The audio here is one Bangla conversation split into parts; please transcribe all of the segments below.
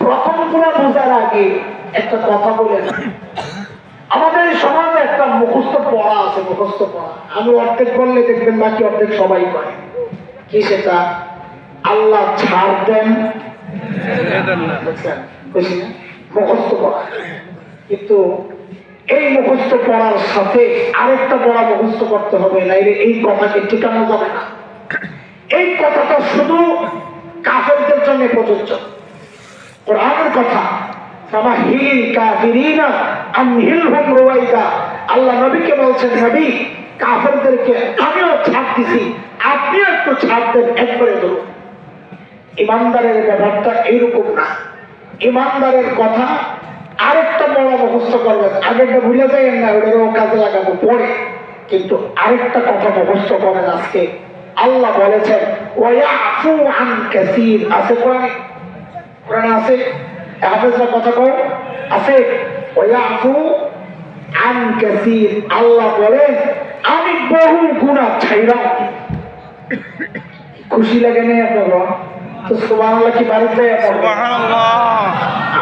প্রথম গুণা বোঝার আগে একটা কথা বলে না, আমাদের সমাজে একটা মুখস্থ পড়া আছে, মুখস্থ পড়া। আমি অর্ধেক বললে দেখবেন বাকি অর্ধেক সবাই করে। কি সেটা? আল্লাহ ছাড় দেন, মুখস্থ পড়া। কিন্তু এই মুখস্থ পড়ার সাথে আরেকটা পড়া মুখস্থ করতে হবে, নাইলে এই কথাকে ঠিকানো যাবে না। এই কথাটা শুধু কাফেরদের জন্য প্রযোজ্য। কোরআনের কথা, আল্লাহ নবীকে বলছেন, নবী কাফেরদেরকে আমিও ছাড় দিছি, আপনিও একটু ছাড় দেন, একবারে ধরুন। ইমানদারের ব্যাপারটা এইরকম না। ইমানদারের কথা আরেকটা বড় মুখস্থ করবেন, আগেরটা ভুলে যাবেন না, ওটারও কাজে লাগাবো পরে। কিন্তু আরেকটা কথা মুখস্থ করেন আজকে। আল্লাহ বলেছেন ওয়ায়াফু আন কাসীর, আছে কোরআনে? কোরআনে আছে? হাফেজরা কথা কও, আছে? ওয়ায়াফু আন কাসীর, আল্লাহ বলেন আমি বহু গুনাহ ছাইরা। খুশি লাগে না আপনার? তো সুবহানাল্লাহ কি বাড়িতে? সুবহানাল্লাহ,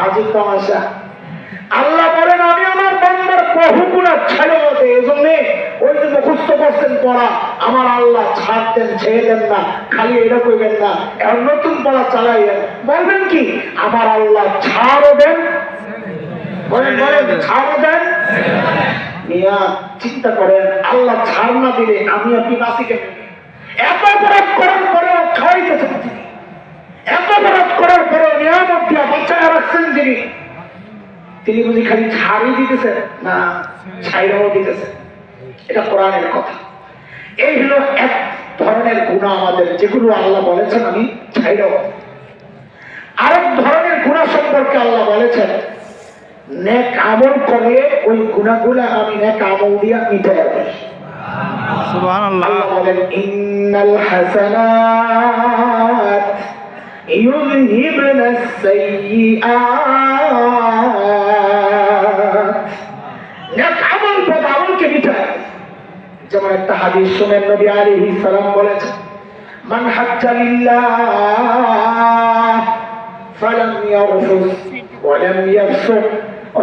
আজই তামাশা। আল্লাহ বলেন আমি আমার বান্দার বহু গুনাহ ছেড়ে দেই। এজন্য ওই যে মুখস্থ করছেন পড়া, আমার আল্লাহ ছাড় দেন, ছেড়ে দেন না। খালি এটা কইবেন না, এখন নতুন পড়া চালাইবেন, বলবেন কি আমার আল্লাহ ছাড়ও দেন, বলেন বলেন ছাড়ও দেন। মিয়া চিন্তা করেন, আল্লাহ ছাড় না দিলে আমি আপনি বাঁচি কেমন? এত অপরাধ করার পরেও খাওয়াইতেছেন তিনি, এত অপরাধ করার পরেও নিয়ামত দিয়া বাঁচায় রাখছেন যিনি, তিনি বুঝি খালি ছাড়ই দিতেছেন না, ছাইরাও দিতেছেন। এটা কোরআনের কথা। এই হলো এক ধরনের গুনাহ আমাদের, যেগুলো আল্লাহ বলেছেন আমি ছাইরাও। আরেক ধরনের গুনাহ সম্পর্কে আল্লাহ বলেছেন নেক আমল করলে ওই গুনাহগুলো আমি নেক আমল দিয়া মিটাই দেব। সুবহানাল্লাহ। আল্লাহ বলেন ইন্নাল হাসানাত ইউযহিবনাস সাইয়্যাত, নেক আমল বদ আমলকে মিটায়। যেমন একটা হাদিস শুনেন, নবী আলাইহিস সালাম বলেছেন মান হাজ্জা লিল্লাহ ফালাম ইয়ারফুস ওয়া লাম ইয়াফসুক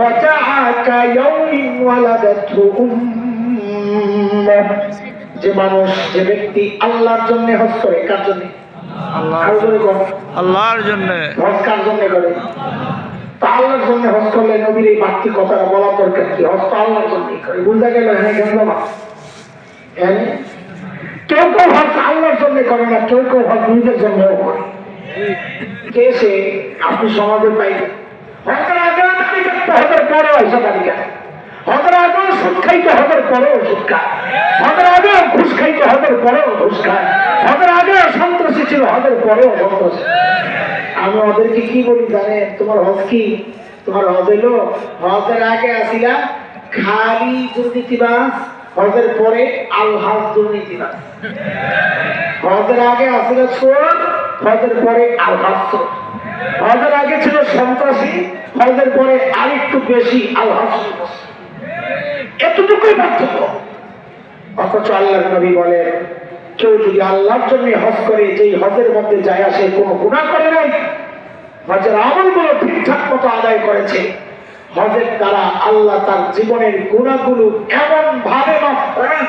রাজাআ কায়াউমিন ওয়ালাদাতহু উম্মাহ। যে মানুষ, যে ব্যক্তি আল্লাহর জন্য হজ করে, কার জন্য? আল্লাহর জন্য। হজ কার জন্য করে? তা আল্লাহর জন্য হজ করলে নবীর এই বাড়তি কথাটা বলা দরকার কি? হজ তো আল্লাহর জন্যই করে, বুঝা গেল? হ্যাঁ, কেন না? কেউ কেউ হজ আল্লাহর জন্য করে না, কেউ কেউ হজ নিজের জন্যও করে। কে সে? আপনি সমাজে পাইবেন হজের আগে দাবি করতে, হজের পরেও এসে দাবি করে। হজের আগেও সুদ খাইতে, হজের পরেও সুদ খায়। হজের আগেও ঘুষ খাইতে, হজের পরেও ঘুষ খায়। হজের আগেও সন্ত্রাসী ছিল, হজের পরেও সন্ত্রাসী। আমি ওদেরকে কি বলি জানেন? তোমার হজ কি? তোমার হজ হইলো হজের আগে আসিলা খালি দুর্নীতিবাজ, হজের পরে আলহাজ দুর্নীতিবাজ। হজের আগে আসিলা চোর, হজের পরে আলহাজ চোর। হজের আগে ছিল সন্ত্রাসী, হজের পরে আরেকটু বেশি আলহাজ। এতটুকুই পার্থক্য। অথচ আল্লাহর নবী বলেন কেউ যদি আল্লাহর জন্য হজ করে, যেই হজের মধ্যে যায় আসে কোনো গুনাহ করে নাই, হজের আমলগুলো ঠিকঠাক মতো আদায় করেছে, হজের দ্বারা আল্লাহ তার জীবনের গুনাহগুলো এমন ভাবে মাফ করেন,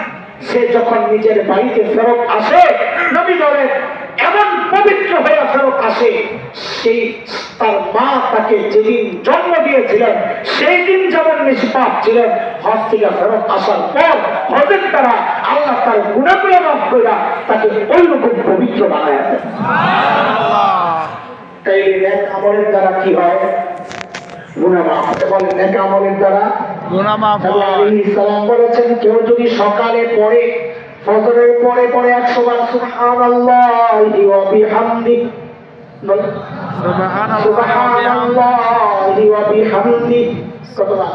সে যখন নিজের বাড়িতে ফেরত আসে, নবী বলেন এমন পবিত্র হয়ে ফেরত আসে, সেই তার মা তাকে যেদিন জন্ম দিয়েছিলেন সেই দিন যেমন নিষ্পাপ ছিলেন, হজ থেকে ফেরত আসার পর হজের দ্বারা আল্লাহ তার গুনাহগুলো মাফ করে তাকে ওইরকম পবিত্র বানায় দেন। তাই নেক আমলের দ্বারা কি হয়? গুনাহ মাফ হয়। বলেন নেক আমলের দ্বারা গুনাহ মাফ হয়। নবী আলাইহিস সালাম বলেছেন কেউ যদি সকালে পড়ে, ফজরের পরে 100 বার সুবহানাল্লাহি ওয়া বিহামদিহি, সুবহানাল্লাহি ওয়া বিহামদিহি, কতবার?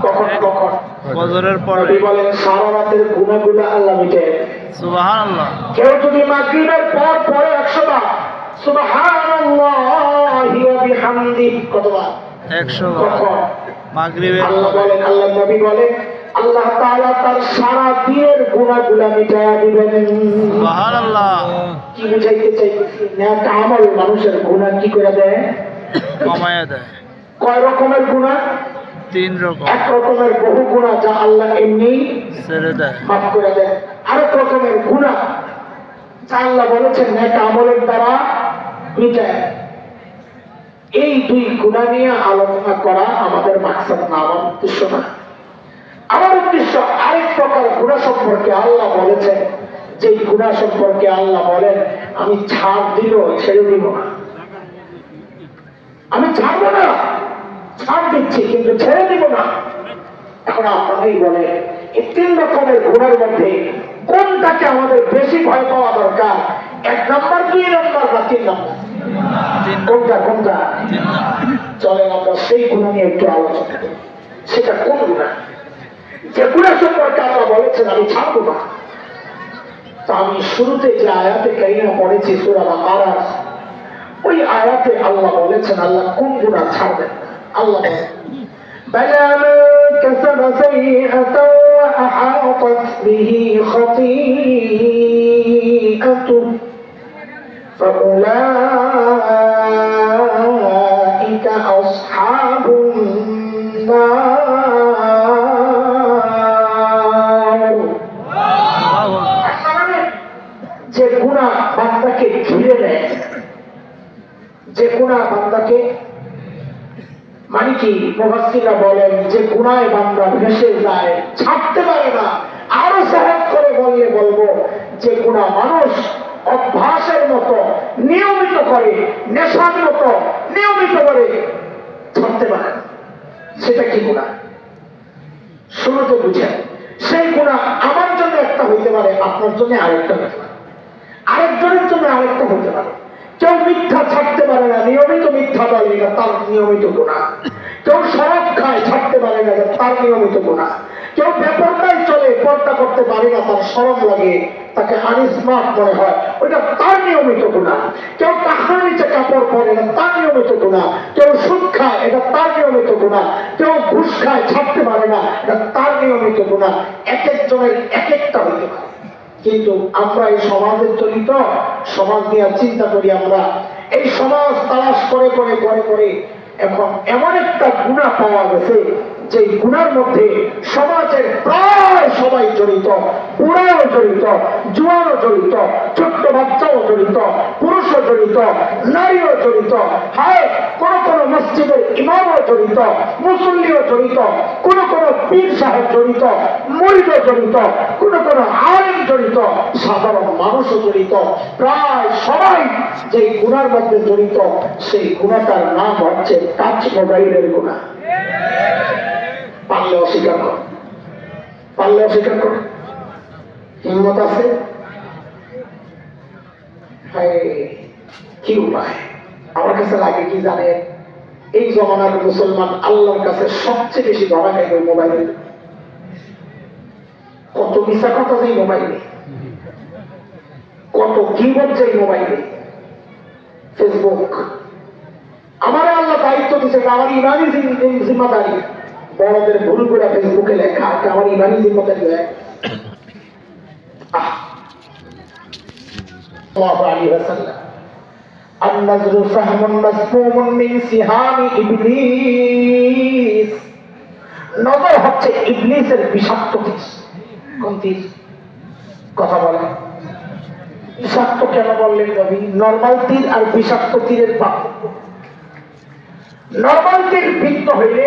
কখন কখন? ফজরের পরে। নবী বলেন সারা রাতের গুনাহগুলো আল্লাহ মিটায় দেন। সুবহানাল্লাহ। কেউ যদি মাগরিবের পর পড়ে 100 বার সুবহানাল্লাহি ওয়া বিহামদিহি, কতবার? 100 বার। কখন? মাগরিবের। আল্লাহ বলেন, আল্লাহর নবী বলেন আল্লাহ তাআলা তার সারা দিনের গুনাহগুলো মিটায়া দিবেন। সুবহানাল্লাহ। কি বুঝাইতে চাইতেছি? নেক আমল মানুষের গুনাহ কি করে দেয়? কমায়া দেয়। কয় রকমের গুনাহ? 3 রকম। এক রকমের বহু গুনাহ যা আল্লাহ এমনি ছেড়ে দেয়। মাফ করে দেন। আরেক রকমের গুনাহ যা আল্লাহ বলেছেন নেক আমলের দ্বারা মিটায়। এই দুই গুনাহ নিয়ে আলোচনা করা আমাদের মাকসাদ না, আমার উদ্দেশ্য না। আমার উদ্দেশ্য আরেক প্রকার গুনাহ সম্পর্কে আল্লাহ বলেছেন, যে গুনাহ সম্পর্কে আল্লাহ বলেন আমি ছাড় দিল ছেড়ে দিব না, আমি ছাড়বো না, ছাড় দিচ্ছি কিন্তু ছেড়ে দিব না। এখন আপনারাই বলেন এই 3 রকমের গুনার মধ্যে কোনটাকে আমাদের বেশি ভয় পাওয়া দরকার? 1 নম্বর, 2 নম্বর বা 3 নম্বর? কোনটা কোনটা? চলেন আমরা সেই গুনাহ নিয়ে একটু আলোচনা করি। সেটা কোন গুনাহ? যে গুনাহ সম্পর্কে আল্লাহ বলেছেন আমি ছাড়বো না। তা আমি শুরুতে যে আয়াতে কারিমা পড়েছি সূরা বাকারা, ওই আয়াতে আল্লাহ বলেছেন আল্লাহ কোন গুনাহ ছাড়বেন না। আল্লাহ বলেন بلى من كسب سيئة وأحاطت به خطيئته فأولئك أصحاب النار। যে গুনাহ বান্দাকে ঘিরে নেয়, যে গুনাহ বান্দাকে, মানে কি মুফাসসিররা বলেন যে গুনাহে বান্দা ভেসে যায়, ছাড়তে পারে না। আরো সহজ করে বললে বলবো যে গুনাহ মানুষ অভ্যাসের মতো নিয়মিত করে, নেশার মতো নিয়মিত করে ছাড়তে পারে না, সেটা কি গুনাহ? শুরুতে বুঝেন, সেই গুনাহ আমার জন্য একটা হইতে পারে, আপনার জন্য আরেকটা হইতে পারে, আরেকজনের জন্য আরেকটা হইতে পারে। কেউ মিথ্যা ছাড়তে পারে না, নিয়মিত মিথ্যা বলে, এটা তার নিয়মিত গুনাহ। কেউ শরাব খায়, ছাড়তে পারে না, তার নিয়মিত গুনাহ। কেউ বেপরদায় চলে, পর্দা করতে পারে না, তার শরম লাগে, তাকে আনস্মার্ট মনে হয়, ওইটা তার নিয়মিত গুনাহ। কেউ টাকার নিচে কাপড় পরে, এটা তার নিয়মিত গুনাহ। কেউ সুদ খায়, এটা তার নিয়মিত গুনাহ। কেউ ঘুষ খায়, ছাড়তে পারে না, এটা তার নিয়মিত গুনাহ। এক একজনের এক একটা হইতে পারে। কিন্তু আমরা এই সমাজের চলিত সমাজ নিয়ে চিন্তা করি, আমরা এই সমাজ তালাশ করে করে করে করে এখন এমন একটা গুনাহ পাওয়া গেছে যে গুনার মধ্যে সমাজের প্রায় সবাই জড়িত, বুড়াও জড়িত, জুয়ানও জড়িত, ছোট্ট বাচ্চাও জড়িত, পুরুষও জড়িত, নারীও জড়িত, হায় কোন কোন মসজিদের ইমামও জড়িত, মুসল্লিও জড়িত, কোন কোন পীর সাহেব জড়িত, মুরিদও জড়িত, কোন কোন আলেম জড়িত, সাধারণ মানুষও জড়িত। প্রায় সবাই যে গুনার মধ্যে জড়িত, সেই গুনাটার নাম হচ্ছে টাচ মোবাইলের গুনাহ। পারলে অস্বীকার কর, পারলে অস্বীকার কর, হিম্মত আছে? কি উপায়? আমার কাছে লাগে কি জানে, এই জমানার মুসলমান আল্লাহর কাছে সবচেয়ে বেশি ধরা খায় ওই মোবাইলে। কত মিশা কথা যে মোবাইলে, কত কি বলছে এই মোবাইলে, ফেসবুক। আমার আল্লাহ দায়িত্ব দিচ্ছে, আমার ইমানি জিম্মাদারি। বড়দের ভুল করে ফেসবুকে লেখা, আমার ইমানি জিম্মাদারি হয়। النظر سهم مسموم من سهام إبليس। নজর হচ্ছে ইবলিসের বিষাক্ত তীর। কোন তীর? কথা বলে বিষাক্ত কেন বললেন নবী? নরমাল তীর আর বিষাক্ত তীরের পার্থক্য। নরমাল তীর বিদ্ধ হইলে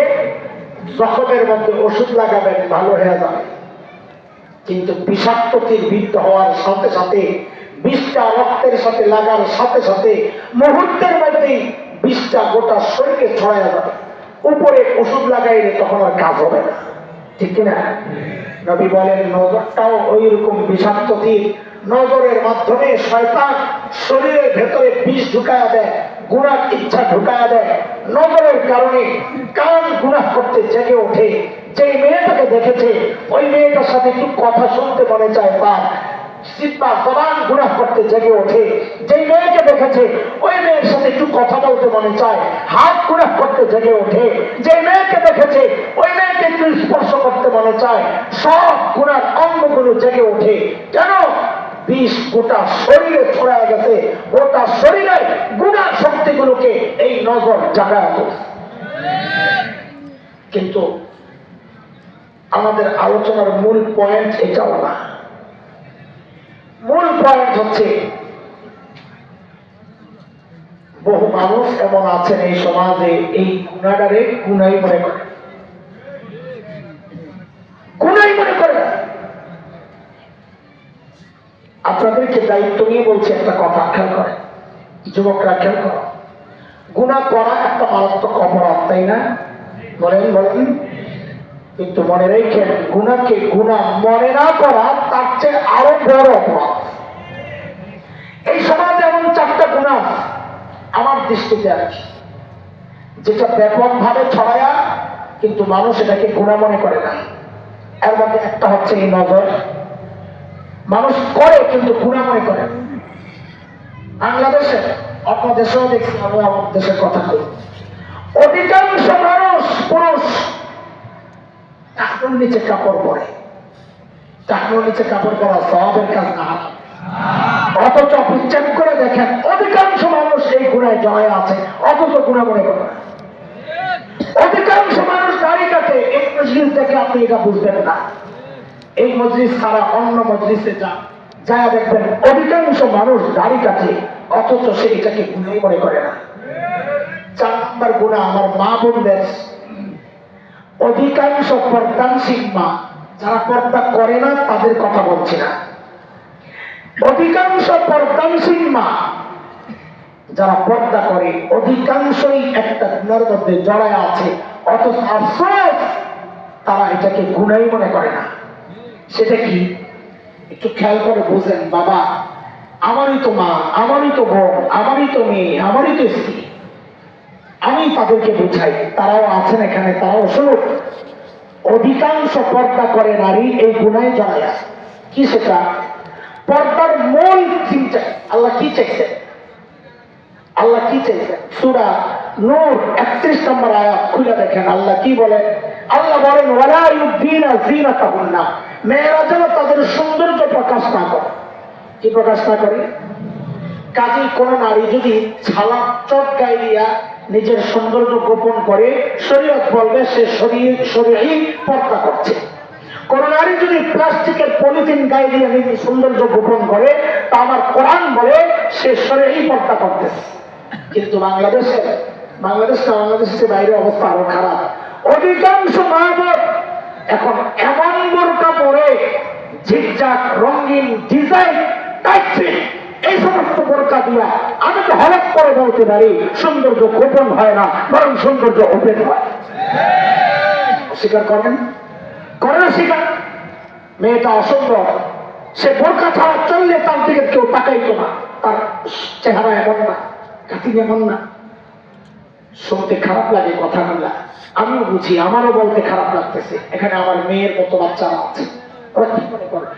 জখমের মধ্যে ওষুধ লাগাবেন, ভালো হয়ে যাবে। কিন্তু বিষাক্ত তীর বিদ্ধ হওয়ার সাথে সাথে, বিষটা রক্তের সাথে লাগার সাথে সাথে মুহূর্তের মধ্যেই বিষটা গোটা শরীরে ছড়ায় যাবে। উপরে ওষুধ লাগাইলে তখন আর কাজ হবে না, ঠিক কিনা? নবী বলেন নজরটাও ওই রকম বিষাক্ত তীর। নজরের মাধ্যমে শয়তান শরীরের ভেতরে বিষ ঢুকায়া দেয়, গুনার ইচ্ছা ঢুকায়া দেয়। নজরের কারণে কান গুনাহ করতে জেগে ওঠে। যেই মেয়েটাকে দেখেছে ওই মেয়েটার সাথে একটু কথা শুনতে মনে চায়, তার জিহ্বা জবান গুনাহ করতে জেগে ওঠে। যেই মেয়েকে দেখেছে ওই মেয়ের সাথে একটু কথা বলতে মনে চায়, হাত গুনাহ করতে জেগে ওঠে। যে মেয়েকে দেখেছে ওই মেয়েকে একটু স্পর্শ করতে মনে চায়, সব গুনার অঙ্গগুলো জেগে ওঠে। কেন? বিষ গোটা শরীরে ছড়ায় গেছে, গোটা শরীরে গুনার শক্তিগুলোকে এই নজর জাগায় তোলে। কিন্তু আমাদের আলোচনার মূল পয়েন্ট এটাও না। মূল পয়েন্ট হচ্ছে বহু মানুষ এমন আছেন এই সমাজে এই গুণাগারে গুনাই মনে করে, গুনাই মনে করে। আপনাদেরকে দায়িত্ব নিয়ে বলছি একটা কথা, খেয়াল করেন যুবকরা, খেয়াল করো। গুনাহ করা একটা মারাত্মক অপরাধ, তাই না? বলেন বলেন। কিন্তু মনে রেখেন, গুনাহকে গুনাহ মনে না করা তার চেয়ে আরো বড় অপরাধ। এই সমাজে এমন 4টা গুনাহ আমার দৃষ্টিতে আছে, যেটা ব্যাপকভাবে ছড়ায়া কিন্তু মানুষ এটাকে গুনাহ মনে করে না। এর মধ্যে একটা হচ্ছে এই নজর। মানুষ করে কিন্তু গুনাহ মনে করে। বাংলাদেশে, অন্য দেশেও দেখছি, আমি আমার দেশের কথা বলি, অধিকাংশ মানুষ পুরুষ টাকনুর নিচে কাপড় পরে। টাকনুর নিচে কাপড় পরা সওয়াবের কাজ না, অথচ আপনি চেক করে দেখেন অধিকাংশ মানুষ এই গুনায় জড়ায় আছে, অথচ গুনাহ মনে করে না। অধিকাংশ মানুষ দাড়ি কাটে, এই মজলিস দেখে আপনি এটা বুঝবেন না। এই মজলিস ছাড়া অন্য মজলিসে যা দেখবেন অধিকাংশ মানুষ দাড়ি কাটে, অথচ সে এটাকে গুনাই মনে করে না। 4 নম্বর গুনাহ আমার মা বোনদের, অধিকাংশ পর্দানশীল মা, যারা পর্দা করে না তাদের কথা বলছি না, অধিকাংশ পর্দানশীল মা যারা পর্দা করে অধিকাংশই একটা গুনার মধ্যে জড়ায় আছে, অথচ আফসোস তারা এটাকে গুনাই মনে করে না। সেটা কি একটু খেয়াল করে বুঝেন। বাবা, আমারই তো মা, আমারই তো বোন, আমারই তো মেয়ে, আমারই তো স্ত্রী, আমি তাদেরকে বুঝাই, তারাও আছেন এখানে, তারাও শুনুক। অধিকাংশ পর্দা করে নারী এই গুনায় জড়ায় আছে। কি সেটা? পর্দার মূল চিন্তা আল্লাহ কি চাইছে? আল্লাহ কি চাইছে? সূরা নূর 31 নম্বর আয়াত খুলে দেখেন, আল্লাহ কি বলেন? আল্লাহ বলেন, ওয়ালা ইউযিনা যিনাতাহুন্না, মেয়েরা যেন তাদের সৌন্দর্য প্রকাশ না করে। কি প্রকাশ না করে? কাজেই কোন নারী যদি ছালা চট গায়ে দিয়া নিজের সৌন্দর্য গোপন করে, শরীয়ত বলবে সে শরীয়ই পর্দা করছে। কোন নারী যদি প্লাস্টিকের পলিথিন গায়ে দিয়ে নিজের সৌন্দর্য গোপন করে, তা আমার কোরআন বলে সে শরীয়ই পর্দা করতেছে। কিন্তু বাংলাদেশের বাইরে অবস্থা আরো খারাপ। অধিকাংশ মা বোন এখন এমন বোরকা পরে, ঝিকঝাক রঙিন ডিজাইন টাইপে এই সমস্ত বোরকা দিয়া আমি তো হলক করে বলতে পারি সৌন্দর্য গোপন হয় না, বরং সৌন্দর্য ওপেন হয়। স্বীকার করেন? করে না স্বীকার? মেয়েটা অসুন্দর, সে বোরকা ছাড়া চললে তার দিকে কেউ তাকাইতো না, তার চেহারা এমন না, কাটিং এমন না। শুনতে খারাপ লাগে কথাগুলা, আমিও বুঝি, আমারও বলতে খারাপ লাগতেছে। এখানে আমার মেয়ের মতো বাচ্চারা আছে, ওরা কি মনে করে?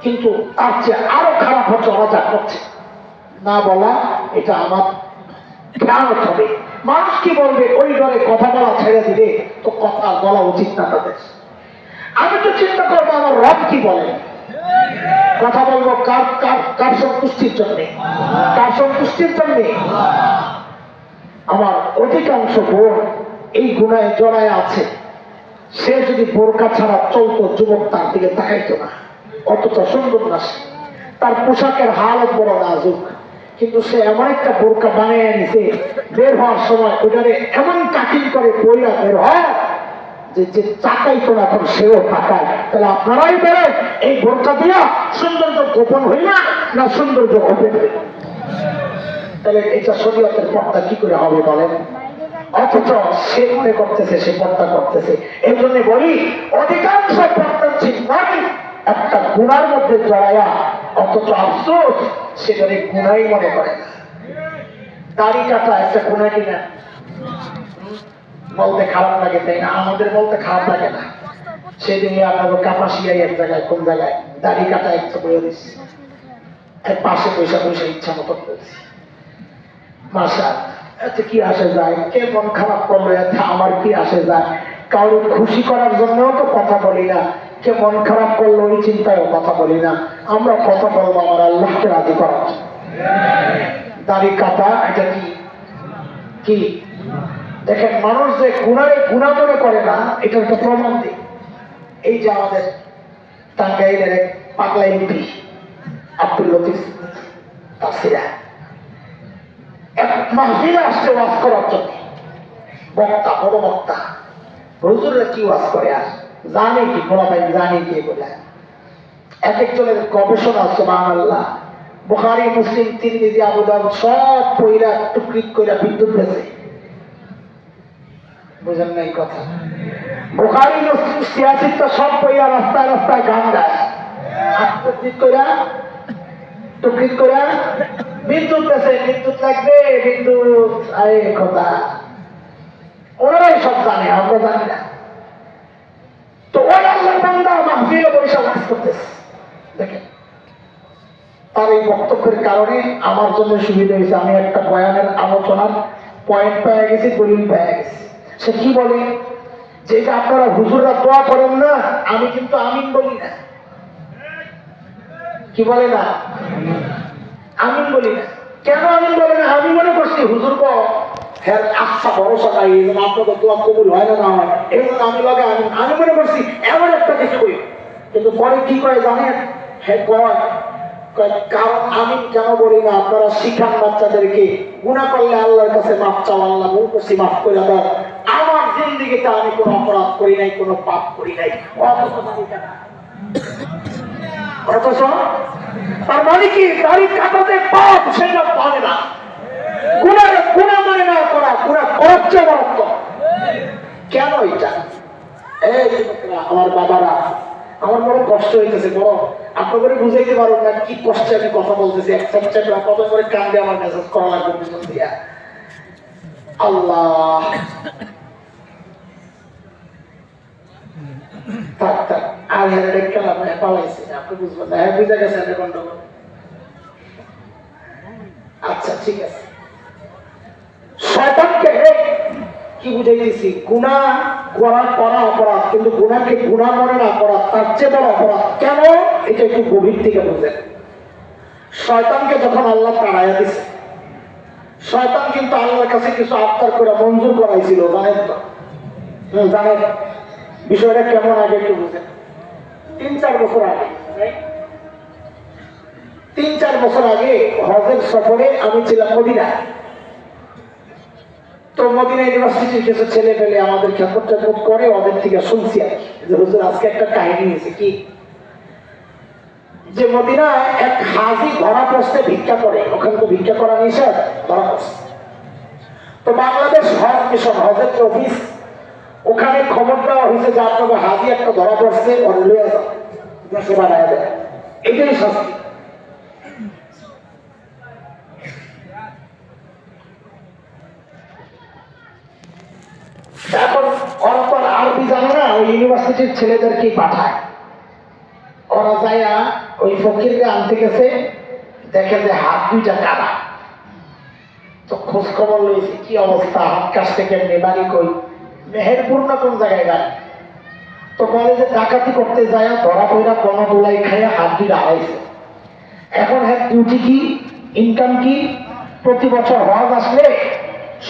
কিন্তু তার চেয়ে আরো খারাপ হচ্ছে ওরা যা করছে। না বলা, এটা আমার খেয়াল হবে। মানুষ কি বলবে ওই ঘরে কথা বলা ছেড়ে দিলে তো কথা বলা উচিত না তাদের। আমি তো চিন্তা করবো আমার রব কি বলে। কথা বলবো কার কার কার সন্তুষ্টির জন্য? কার সন্তুষ্টির জন্য? আমার অধিকাংশ বোন এই গুনায় জড়ায় আছে। সে যদি বোরকা ছাড়া চলতো, যুবক তার দিকে তাকাইতো না, অতটা সুন্দর না। তার পোশাকের হালত বড় নাজুক, কিন্তু সে এমন একটা বোরকা বানিয়ে নিছে, বের হওয়ার সময় ওটারে এমন কাটিং করে বইরা বের হয় যে তাকাইতো না, এখন সেও তাকায়। তাহলে আপনারাই বলেন, এই বোরকা দিয়া সৌন্দর্য গোপন হইল না সৌন্দর্য ওপেন হইল? তাহলে এটা শরীয়তের পর্দা কি করে হবে বলেন? অথচ সে মনে করতেছে সে পর্দা করতেছে। এই জন্য বলি, অধিকাংশ পর্দাশীল নারী একটা গুনার মধ্যে জড়ায়া, অথচ আফসোস সেটাকে গুনাই মনে করে না। দাড়ি কাটা একটা গুনাহ কিনা? বলতে খারাপ লাগে, তাই না? আমাদের বলতে খারাপ লাগে না। সেদিনে আপনাদের কাপাসিয়ায় এক জায়গায়, কোন জায়গায় দাড়ি কাটা একটা বলে দিচ্ছি, এক পাশে পয়সা ইচ্ছা মতো করেছি। মাসা এতে কি আসে যায়? কে মন খারাপ করলো এতে আমার কি আসে যায়? কারোর খুশি করার জন্য তো কথা বলি না, কে মন খারাপ করলো ওই চিন্তায় কথা বলি না। আমরা কথা বলবো আমার আল্লাহকে রাজি করা। দাড়ি কাটা এটা কি কি দেখেন, মানুষ যে গুণারে গুণা মনে করে না, এটা একটা প্রমাণ দিই। এই যে আমাদের টাঙ্গাইলের এক পাগলা এমপি আব্দুল লতিফ তাফসিরা এক মাহফিলে আসছে ওয়াজ করার জন্য। বক্তা, বড় বক্তা, হুজুররা কি ওয়াজ করে আর জানে কি, বলা ভাই জানে কি বলে। এক একজনের গবেষণা, সুবহানাল্লাহ, বুখারী, মুসলিম, তিরমিজি, আবু দাউদ সব পয়রা টুকরিক কইরা বিদ্যুৎ গেছে। বুঝেন নাই কথা? বুখারী, মুসলিম, সিয়াসিত্তা সব পয়রা রাস্তায় রাস্তায় গান গায়, টুকরিক কইরা টুকরিক কইরা বিদ্যুৎ গেছে। বিদ্যুৎ লাগবে, বিদ্যুৎ আয় কথা ওনারাই সব জানে, আমরা জানি না। তো ওই আল্লাহর বান্দা মাহফিলে বসে ওয়াজ করতেছে। দেখেন, তার এই বক্তব্যের কারণে আমার জন্য সুবিধা হয়েছে। আমি একটা বয়ানের আলোচনার পয়েন্ট পেয়ে গেছি, দলিল পেয়ে গেছি। সে কি বলে যে আপনারা হুজুররা দোয়া করেন না, আমি কিন্তু আমিন বলি না। কি বলে না? আমিন বলি না। কেন আমিন বলে না? আমি মনে করছি হুজুর গো হ্যাঁ আচ্ছা ভরসা নাই, এই জন্য আপনাদের দোয়া কবুল হয় না, না হয়, এই জন্য আমি লাগে আমি মনে করছি এমন একটা কিছু করি। কিন্তু পরে কি করে জানেন? হ্যাঁ কয় কারণ আমি কেন বলি না, আপনারা শিখান বাচ্চাদেরকে গুনাহ করলে আল্লাহর কাছে মাফ চাও, আল্লাহ ভুল করছি মাফ করে দাও। আমার জিন্দেগিতে আমি কোনো অপরাধ করি নাই, কোনো পাপ করি নাই, অথচ তার মানে কি দাড়ি কাটাতে পাপ সেটা পারে না। গুনাহ মানে না করা, গুনাহ করছে মারাত্মক। কেন এটা? এই আমার বাবারা, আমার বড় কষ্ট হইতেছে, বড় আপনাদের বুঝাইতে পারবো না কি কষ্টে আমি কথা বলতেছি। এক সাবজেক্ট কত করে কান্দে আমার মেসেজ করা লাগবে পিছন দিয়া। আল্লাহ থাক থাক আর হ্যাঁ খেলাম পালাইছি, আপনি বুঝবেন না। হ্যাঁ বুঝে গেছে গন্ডগোল। আচ্ছা ঠিক আছে, শয়তানকে কি বুঝাই দিয়েছি? গুনাহ করা অপরাধ, কিন্তু গুনাহকে গুনাহ মনে না করা তার চেয়ে বড় অপরাধ। কেন? এটা একটু গভীর থেকে বুঝেন। শয়তানকে যখন আল্লাহ তাড়াইয়া দিছে, শয়তান কিন্তু আল্লাহর কাছে কিছু আবদার করে মঞ্জুর করাইছিল, জানেন তো? জানেন বিষয়টা কেমন? আগে একটু বুঝেন। 3-4 বছর আগে, 3-4 বছর আগে হজের সফরে আমি ছিলাম মদিনায়। তো মদিনা ইউনিভার্সিটির কিছু ছেলে পেলে আমাদের খেদমত করে, ওদের থেকে শুনছি আর কি যে হুজুর আজকে একটা কাহিনী হয়েছে। কি? যে মদিনায় এক হাজি ধরা পড়ছে ভিক্ষা করে। ওখানে তো ভিক্ষা করা নিষেধ, ধরা পড়ছে। তো বাংলাদেশ হজ মিশন, হজের অফিস, ওখানে খবর দেওয়া হয়েছে যে আপনাদের হাজি একটা ধরা পড়ছে, ওর লইয়া যাও, দেশে বানায় দেয়। এটাই শাস্তি। এখন ওরা তো আরবি জানে না, ওই ইউনিভার্সিটির ছেলেদেরকেই পাঠায়। ওরা যাইয়া ওই ফকিরকে আনতে গেছে, দেখে যে হাত দুইটা কাটা। তো খোঁজ খবর লইছে কি অবস্থা, হাত কাছতে কেমনি, বাড়ি কই, মেহেরপুর না কোন জায়গায় বাড়ি। তো বলে যে ডাকাতি করতে যায় ধরা পড়া কোনো দোলাই খাইয়া হাত দুইটা হারাইছে। এখন হ্যাঁ ডিউটি কি, ইনকাম কি? প্রতি বছর হজ আসলে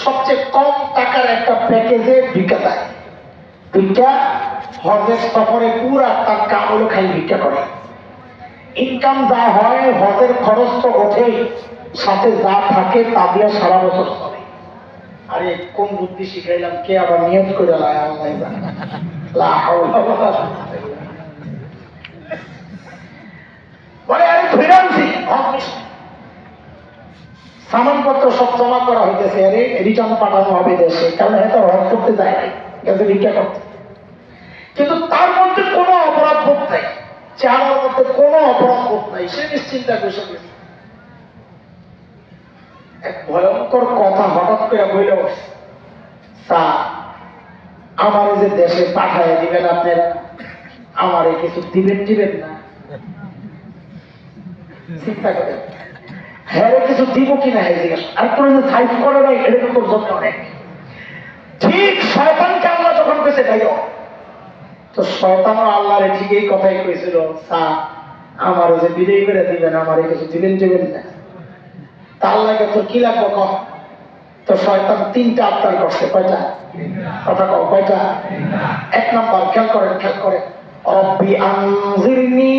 সবচেয়ে কম টাকার একটা প্যাকেজে ভিক্ষা দেয়। ভিক্ষা হজের সফরে পুরা তার কামড় খাই ভিক্ষা করে। ইনকাম যা হয় হজের খরচ তো ওঠেই, সাথে যা থাকে তা দিয়ে সারা বছর চলে। আরে কোন বুদ্ধি শিখাইলাম, কে আবার নিয়ত করে লায় আল্লাহ জানে। বলে আরে ধরে আনছি সামানপত্র সব জমা করা হইতেছে, আরে রিটার্ন পাঠানো হবে দেশে, কারণ হয়তো হজ করতে যায় নাই, গেছে ভিক্ষা করতে। কিন্তু তার মধ্যে কোনো অপরাধ বোধ নাই, চেহারার মধ্যে কোনো অপরাধ বোধ নাই, সে নিশ্চিন্তা বসে গেছে। এক ভয়ঙ্কর কথা হঠাৎ করে বইল, স্যার আমার যে দেশে পাঠাইয়া দিবেন আপনারা, আমার কিছু দিবেন না? চিন্তা করেন, হ্যাঁ কিছু দিব কিনা হ্যাঁ জিজ্ঞাসা। আর তোর যে সাইজ করে নাই, এটা তো তোর জন্য অনেক। ঠিক শয়তানকে আল্লাহ যখন কেছে ভাইও তো শয়তানও আল্লাহর ঠিক এই কথাই কইছিল, স্যার আমার যে বিদায় করে দিবেন, আমার কিছু দিবেন না, তার লাগে তোর কি লাগবে কম। তো শয়তান 3টা আবদার করছে। কয়টা? কথা কও, কয়টা? 1 নাম্বার, খেয়াল করেন, রব্বি আনজিরনি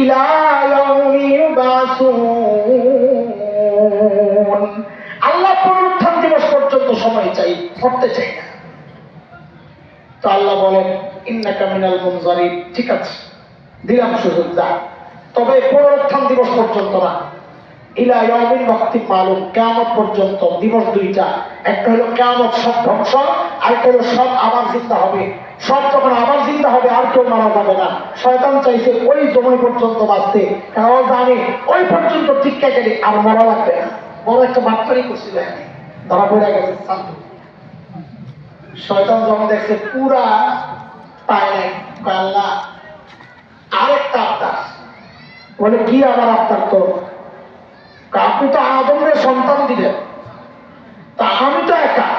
ইলা ইয়াউমি ইউবাসুন। আল্লাহ পুনরুত্থান দিবস পর্যন্ত সময় চাই, করতে চাই না। তো আল্লাহ বলেন ইন্নাকা মিনাল মুনজারিন, ঠিক আছে দিলাম সুযোগ, যা, তবে পুনরুত্থান দিবস পর্যন্ত না। ইলা ইয়াউমিন ওয়াক্তিন মালুম, কিয়ামত পর্যন্ত। দিবস 2টা, একটা হলো কিয়ামত সব ধ্বংস, আরেকটা হলো সব আবার জিন্দা হবে। সব যখন আবার জিন্দা হবে আর কেউ মারা যাবে না। শয়তান চাইছে ওই সময় পর্যন্ত বাঁচতে, কারণ ও জানে ওই পর্যন্ত টিকা গেলে আর মরা লাগবে না। বড় একটা বাটপারি করছিল, ধরা পড়ে গেছে শান্ত। শয়তান যখন দেখছে পুরা পায় নাই, আল্লাহ আরেকটা আবদার। বলে কি আমার আবদার? তো আপনি তো আদমের সন্তান দিলেন, তা আমি তো একা,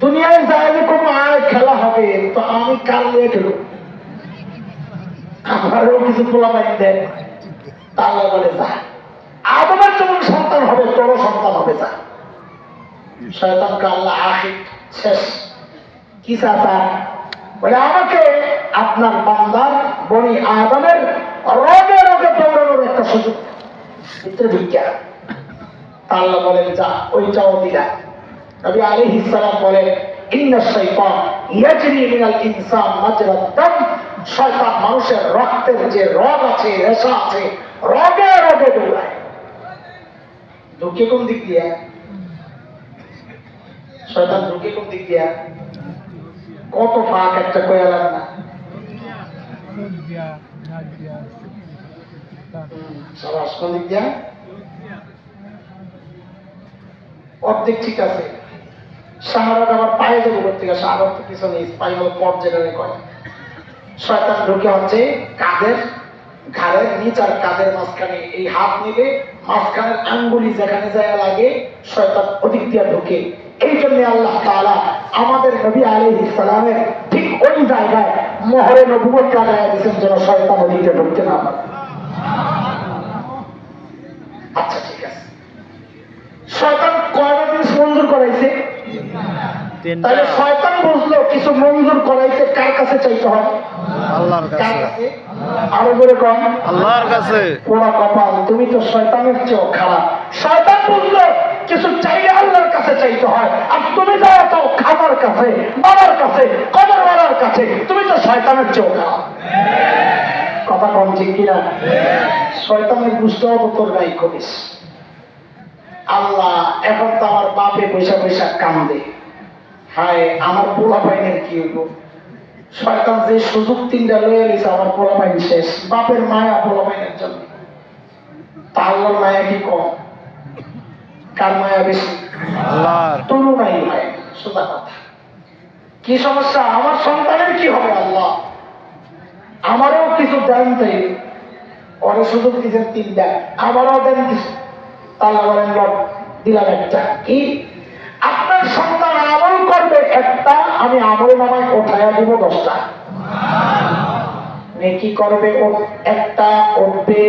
দুনিয়ায় যায় এরকম আয় খেলা হবে, তো আমি কার নিয়ে খেলব? আমারও কিছু পোলাপাইন দেন। তাহলে বলে যা, আদমের যেমন সন্তান হবে তোরও সন্তান হবে, যা। শয়তানকে আল্লাহ আখির শেষ কি চাচা? বলে আমাকে আপনার বান্দার বনি আদমের রগে রগে দৌড়ানোর একটা সুযোগ বিজ্ঞান। আল্লাহ বলেন যা, ওইটাও দিলা। নবী আলাইহিস সালাম বলেন ইন্নাশ শাইতান ইয়াজরি মিনাল ইনসান মাজরাদ দাম। শয়তান মানুষের রক্তের যে রগ আছে, রেশা আছে, রগে রগে দৌড়ায়। ঢুকে কোন দিক দিয়ে? শয়তান ঢুকে কোন দিক দিয়ে? কত ফাঁক একটা কয়ালাম না। সাবাস, কোন দিক দিয়া? অর্ধেক ঠিক আছে। সাহারাত আমার পায়ে যাবো করতে গেছে, সাহারাত তো পিছনে স্পাইনাল কর্ড যেটা কয়। শয়তান ঢুকে হচ্ছে কাঁধের, ঘাড়ের নিচ আর কাঁধের মাঝখানে। এই হাত নিলে মাঝখানের আঙ্গুলি যেখানে যায় লাগে, শয়তান ওদিক দিয়ে ঢুকে। এই জন্য আল্লাহ তাআলা আমাদের নবী আলাইহিস সালামের ঠিক ওই জায়গায় মোহরে নবুয়ত লাগায়া দিয়েছেন, যেন শয়তান ওদিকে ঢুকতে না পারে। আচ্ছা ঠিক আছে, শয়তান কয়টা জিনিস মঞ্জুর করাইছে? তাহলে শয়তান বুঝলো কিছু মঞ্জুর করাইতে কার কাছে চাইতে হয়? আল্লাহর কাছে। আরো করে কম, আল্লাহর কাছে। পোড়া কপাল, তুমি তো শয়তানের চেয়েও খারাপ। শয়তান বুঝলো কিছু চাইলে আল্লাহর কাছে চাইতে হয়, আর তুমি যাও তো খাবার কাছে, বাবার কাছে, কবরওয়ালার কাছে, তুমি তো শয়তানের চেয়েও খারাপ। কথা কম ঠিক কিনা? শয়তানের বুঝতেও তো তোর গাই করিস। আল্লাহ এখন তো আমার বাপে পয়সা পয়সা কান্দে, হায় আমার পোলা পাইনের কি হইব? শয়তান যে সুযোগ 3টা লয়ে গেছে, আমার পোলা পাইন শেষ। বাপের মায়া পোলা পাইনের জন্য। আল্লাহর মায়া কি কম? কার মায়া বেশি? আল্লাহর। তুলনাই হয়, সোজা কথা। কি সমস্যা? আমার সন্তানের কি হবে? আল্লাহ আমারও কিছু দেন, তাই ওরে সুযোগ দিচ্ছেন 3টা, আমারও দেন কিছু। আল্লাহ বলেন দিলাম একটা। কি? আপনার সন্তান আমল করবে একটা, আমি আমল নামায় উঠাইয়া দিব 10টা। নেকি করবে একটা, উঠবে।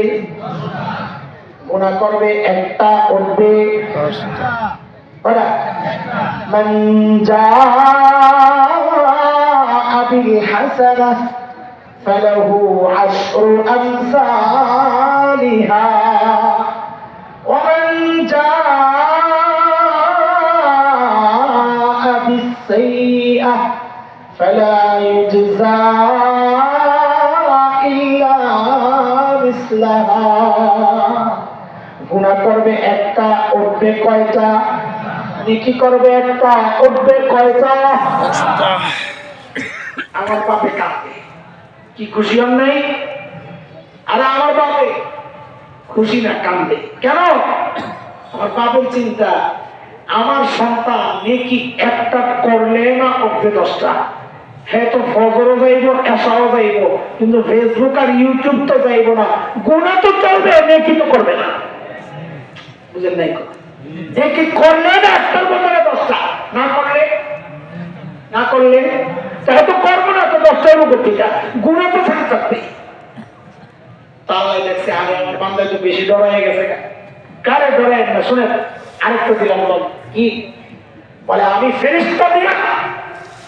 গুনাহ করবে একটা, উঠবে 10টা। মান জাআ বিল হাসানাহ ফালাহু আশরু আমসালিহা ওয়া মান জাআ বিস সাইয়্যাহ ফালা ইউজজা ইল্লা মিসলাহা। গুনাহ করবে একটা, উঠবে কয়টা? নেকি করবে একটা, উঠবে কয়টা? আমার বাপে কাঁদবে, কি খুশি হন নাই? আরে আমার বাপে খুশি না, কাঁদবে কেন? আমার বাপের চিন্তা, আমার সন্তান নেকি একটা করলে না উঠবে 10টা। হ্যাঁ তো ফজরও যাইব, এশাও যাইব, কিন্তু ফেসবুক আর ইউটিউব তো যাইব না। গুনাহ তো চলবে, নেকি তো করবে না। বুঝেন নাই? নেকি করলে না একটার বদলে 10টা, না করলে তাহলে তো করবো না, তো নষ্ট হইব কোথেকে? গুণা তো থাকবে। তাহলে দেখছে আরে আমার বান্দা তো বেশি ডরাই গেছে। কারে ডরাই না শুনেন, আরেকটা দিলাম বল কি বলে, আমি ফেরেশতা দিয়া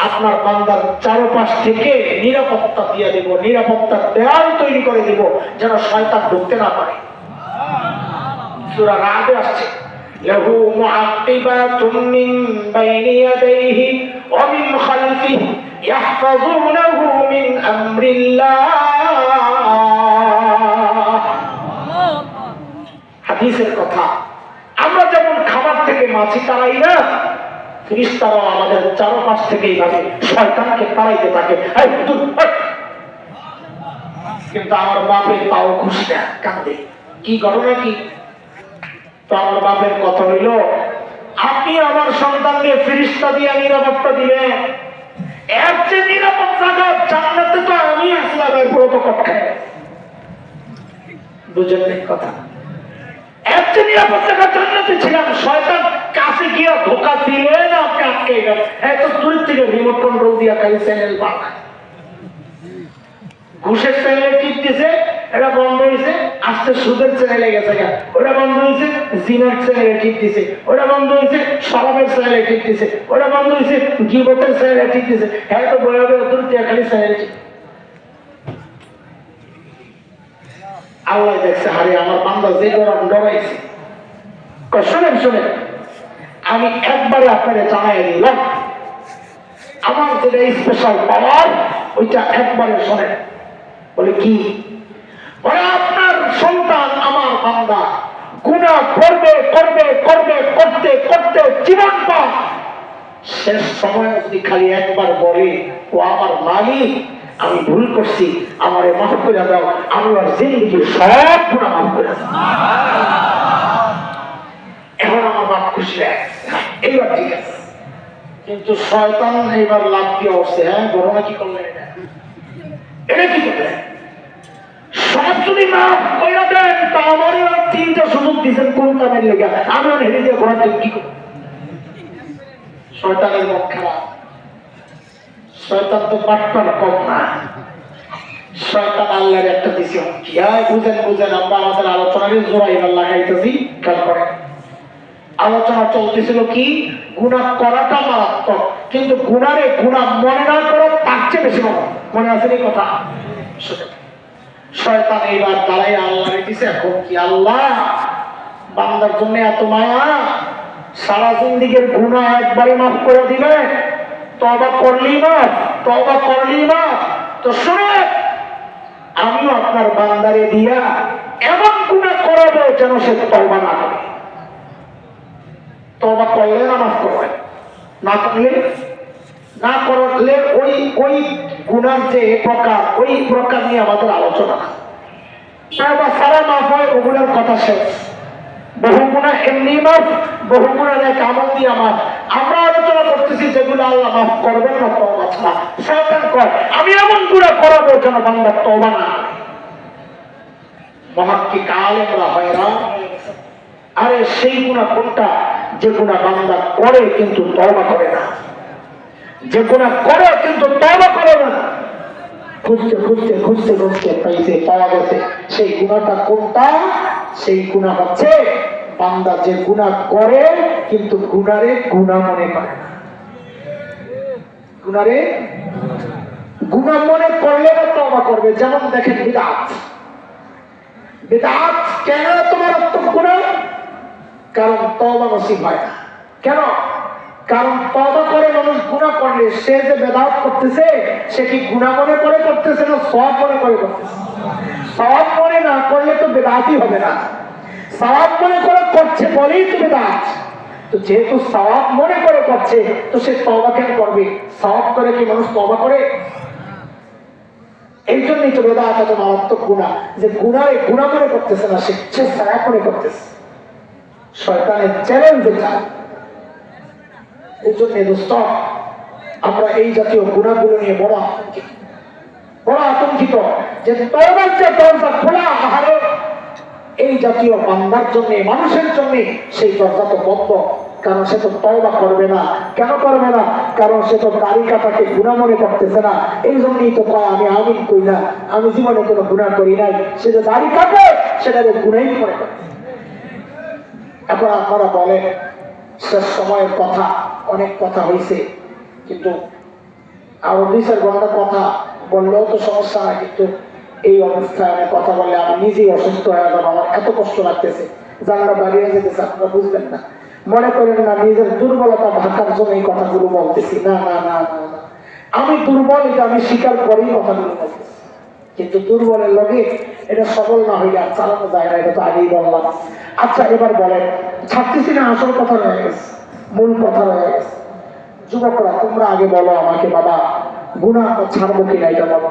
আপনার বান্দার চারপাশ থেকে নিরাপত্তা দিয়ে দিব, নিরাপত্তার দেয়াল তৈরি করে দিব যেন শয়তান ঢুকতে না পারে। সূরা রাদে আসছে, লাহু মুআক্কিবাতুম মিন বাইনি ইয়াদাইহি ওয়া মিন খালফিহি ইয়াহফাযুনাহু মিন আমরিল্লাহ। হাদিসের কথা, আমরা যেমন খাবার থেকে মাছি তাড়াই না, ফেরেশতারাও আমাদের চারপাশ থেকে এইভাবে শয়তানকে তাড়াইতে থাকে। কিন্তু আমার বাপের তাও খুশি না, কাঁদে। কি ঘটনা কি? তো আমার বাপের কথা হইল, আপনি আমার সন্তানকে ফেরেশতা দিয়ে নিরাপত্তা দিলেন, এর চেয়ে নিরাপদ জায়গা জান্নাতে তো আমি আসলাম, এর পুরো তো কথা বুঝেন নাই কথা। এর চেয়ে নিরাপদ জায়গা জান্নাতে ছিলাম, শয়তান কাছে গিয়ে ধোকা দিলেন, আপনি আটকে গেলেন। এত দূর থেকে রিমোট কন্ট্রোল দিয়া খালি চ্যানেল বানায়, ঘুষের চ্যানেলে টিপ দিছে, এটা বন্ধ হয়েছে, আস্তে সুদের চ্যানেলে গেছে, ওটা বন্ধ হয়েছে, জিনার চ্যানেলে টিপ দিছে, ওটা বন্ধ হয়েছে, শরাবের চ্যানেলে টিপ দিছে, ওটা বন্ধ হয়েছে, গিবতের চ্যানেলে টিপ দিছে। হ্যাঁ তো বই হবে দূর দিয়ে খালি চ্যানেল। আল্লাহ দেখছে, হারে আমার বান্দা যে গরম ডরাইছে। শোনেন শোনেন, আমি একবারে আপনাকে জানাই দিলাম, আমার যেটা স্পেশাল পাওয়ার ওইটা একবারে শোনেন। বলে কি? বলে আপনার সন্তান আমার বান্দা গুনাহ করবে করবে করবে করতে করতে জীবন পা শেষ সময় যদি খালি একবার বলে, ও আমার মালিক আমি ভুল করছি, আমারে মাফ করে দাও, আমি আর জিন্দেগির সব গুনাহ মাফ করে দাও, এখন আমার বাপ খুশি হয়ে গেছে, এইবার ঠিক আছে। কিন্তু শয়তান এইবার লাভ দিয়ে উঠছে। হ্যাঁ, ঘটনা কি করলেন? এটা কি করলেন? সব যদি মাফ করে দেন, তা আমারই আর 3টা সুযোগ দিচ্ছেন কোন কামের লেগে, আমি আর হেরে দিয়ে ঘোরা কি করব? শয়তানের মুখ খারাপ। শয়তান তো পাট্টার কম না। শয়তান আল্লাহর একটা দিছে হুমকি। বুঝেন বুঝেন, আমরা আমাদের আলোচনাকে জোরাইবার লাগাইতেছি, খেয়াল করেন। আলোচনা চলতেছিল কি, গুনাহ করাটা মারাত্মক, কিন্তু গুনারে গুনাহ মনে না করো তার চেয়ে বেশি মনে আছে এই কথা। শয়তান এইবার দাঁড়াই আল্লাহ দিছে এখন কি, আল্লাহ বান্দার জন্য এত মায়া, সারা জিন্দেগীর গুনাহ একবারে মাফ করে দিবে, তওবা করলি মাফ, তওবা করলি মাফ। তো শুনে, আমিও আপনার বান্দারে দিয়া এমন গুনাহ করাবো যেন সে তওবা না করে। তওবা করলে না মাফ করবে, না করলে না করলে ওই ওই গুনার যে প্রকার, ওই প্রকার নিয়ে আমাদের আলোচনা। তওবা সারা মাফ হয়, ওগুলোর কথা শেষ। বহু গুনাহ এমনি মাফ, বহু গুনাহ নেক আমল দিয়ে মাফ। আমরা আলোচনা করতেছি যেগুলো আল্লাহ মাফ করবেন না তওবা ছাড়া। শয়তান কয় আমি এমন গুনাহ করাবো যেন বান্দা তওবা না করে। মুহাক্কিক আলেমরা হয়রান। আরে সেই গুনাহ কোনটা? যে গুনাহ বান্দা করে কিন্তু তওবা করে না, যে গুনাহ করে কিন্তু তওবা করে না। খুঁজতে খুঁজতে খুঁজতে খুঁজতে পাইছে, পাওয়া গেছে সেই গুনাহটা কোনটা? সেই গুনাহ হচ্ছে বান্দা যে গুনাহ করে কিন্তু গুনারে গুনাহ মনে করে না। গুনারে গুনাহ মনে করলে না তওবা করবে। যেমন দেখেন বিদআত। বিদআত কেন তোমার গুনাহ? কারণ তওবা নসিব হয় না। কেন? কারণ তওবা করে মানুষ গুনাহ করলে সে যে বিদআত করতেছে, সে কি গুনাহ মনে করে করতেছে না সওয়াব মনে করে করতেছে? সওয়াব মনে না করলে তো বিদআতই হবে না। সওয়াব মনে করে করছে বলেই তো বিদআত। তো যেহেতু সওয়াব মনে করে করছে, তো সে তওবা কেন করবে? সওয়াব করে কি মানুষ তওবা করে? এই জন্যই তো বিদআত এত মারাত্মক গুনাহ, যে গুনাহে গুনাহ মনে করতেছে না, সে সওয়াব মনে করতেছে। শয়তানের চ্যালেঞ্জ এটা। এই জন্য দোস্ত, আমরা এই জাতীয় গুনাহগুলো নিয়ে বড় আতঙ্কিত যে তওবার যে দরজা খোলা, আহারে এই জাতীয় বান্দার জন্য, মানুষের জন্য সেই দরজা তো বন্ধ। কারণ সে তো তওবা করবে না। কেন করবে না? কারণ সে তো দাড়ি কাটাকে গুনাহ মনে করতেছে না। এই জন্যই তো কয় আমি আমিন কই না, আমি জীবনে কোনো গুনাহ করি নাই। সে যে দাড়ি কাটে সেটাকে গুনাহই মনে করে। এখন আপনারা বলেন, শেষ সময়ের কথা, অনেক কথা হয়েছে, কিন্তু আরো 2-4 ঘন্টা কথা বললেও তো সমস্যা না, কিন্তু এই অবস্থায় আমি কথা বললে আমি নিজেই অসুস্থ হয়ে যাবো, আমার এত কষ্ট লাগতেছে, জানলা বাড়িয়ে যেতেছে, আপনারা বুঝবেন না, মনে করেন না নিজের দুর্বলতা ঢাকার জন্য এই কথাগুলো বলতেছি। না না না না না, আমি দুর্বল, এটা আমি স্বীকার করেই কথাগুলো বলতেছি। কিন্তু দুর্বলের লগে এটা সবল না হইলে আর চালানো যায় না, এটা তো আগেই বললাম। আচ্ছা এবার বলেন, ছাড়তেছি না, আসল কথা রয়ে গেছে, মূল কথা রয়ে গেছে। যুবকরা তোমরা আগে বলো আমাকে, বাবা গুনাহ ছাড়বো কিনা এটা বলো।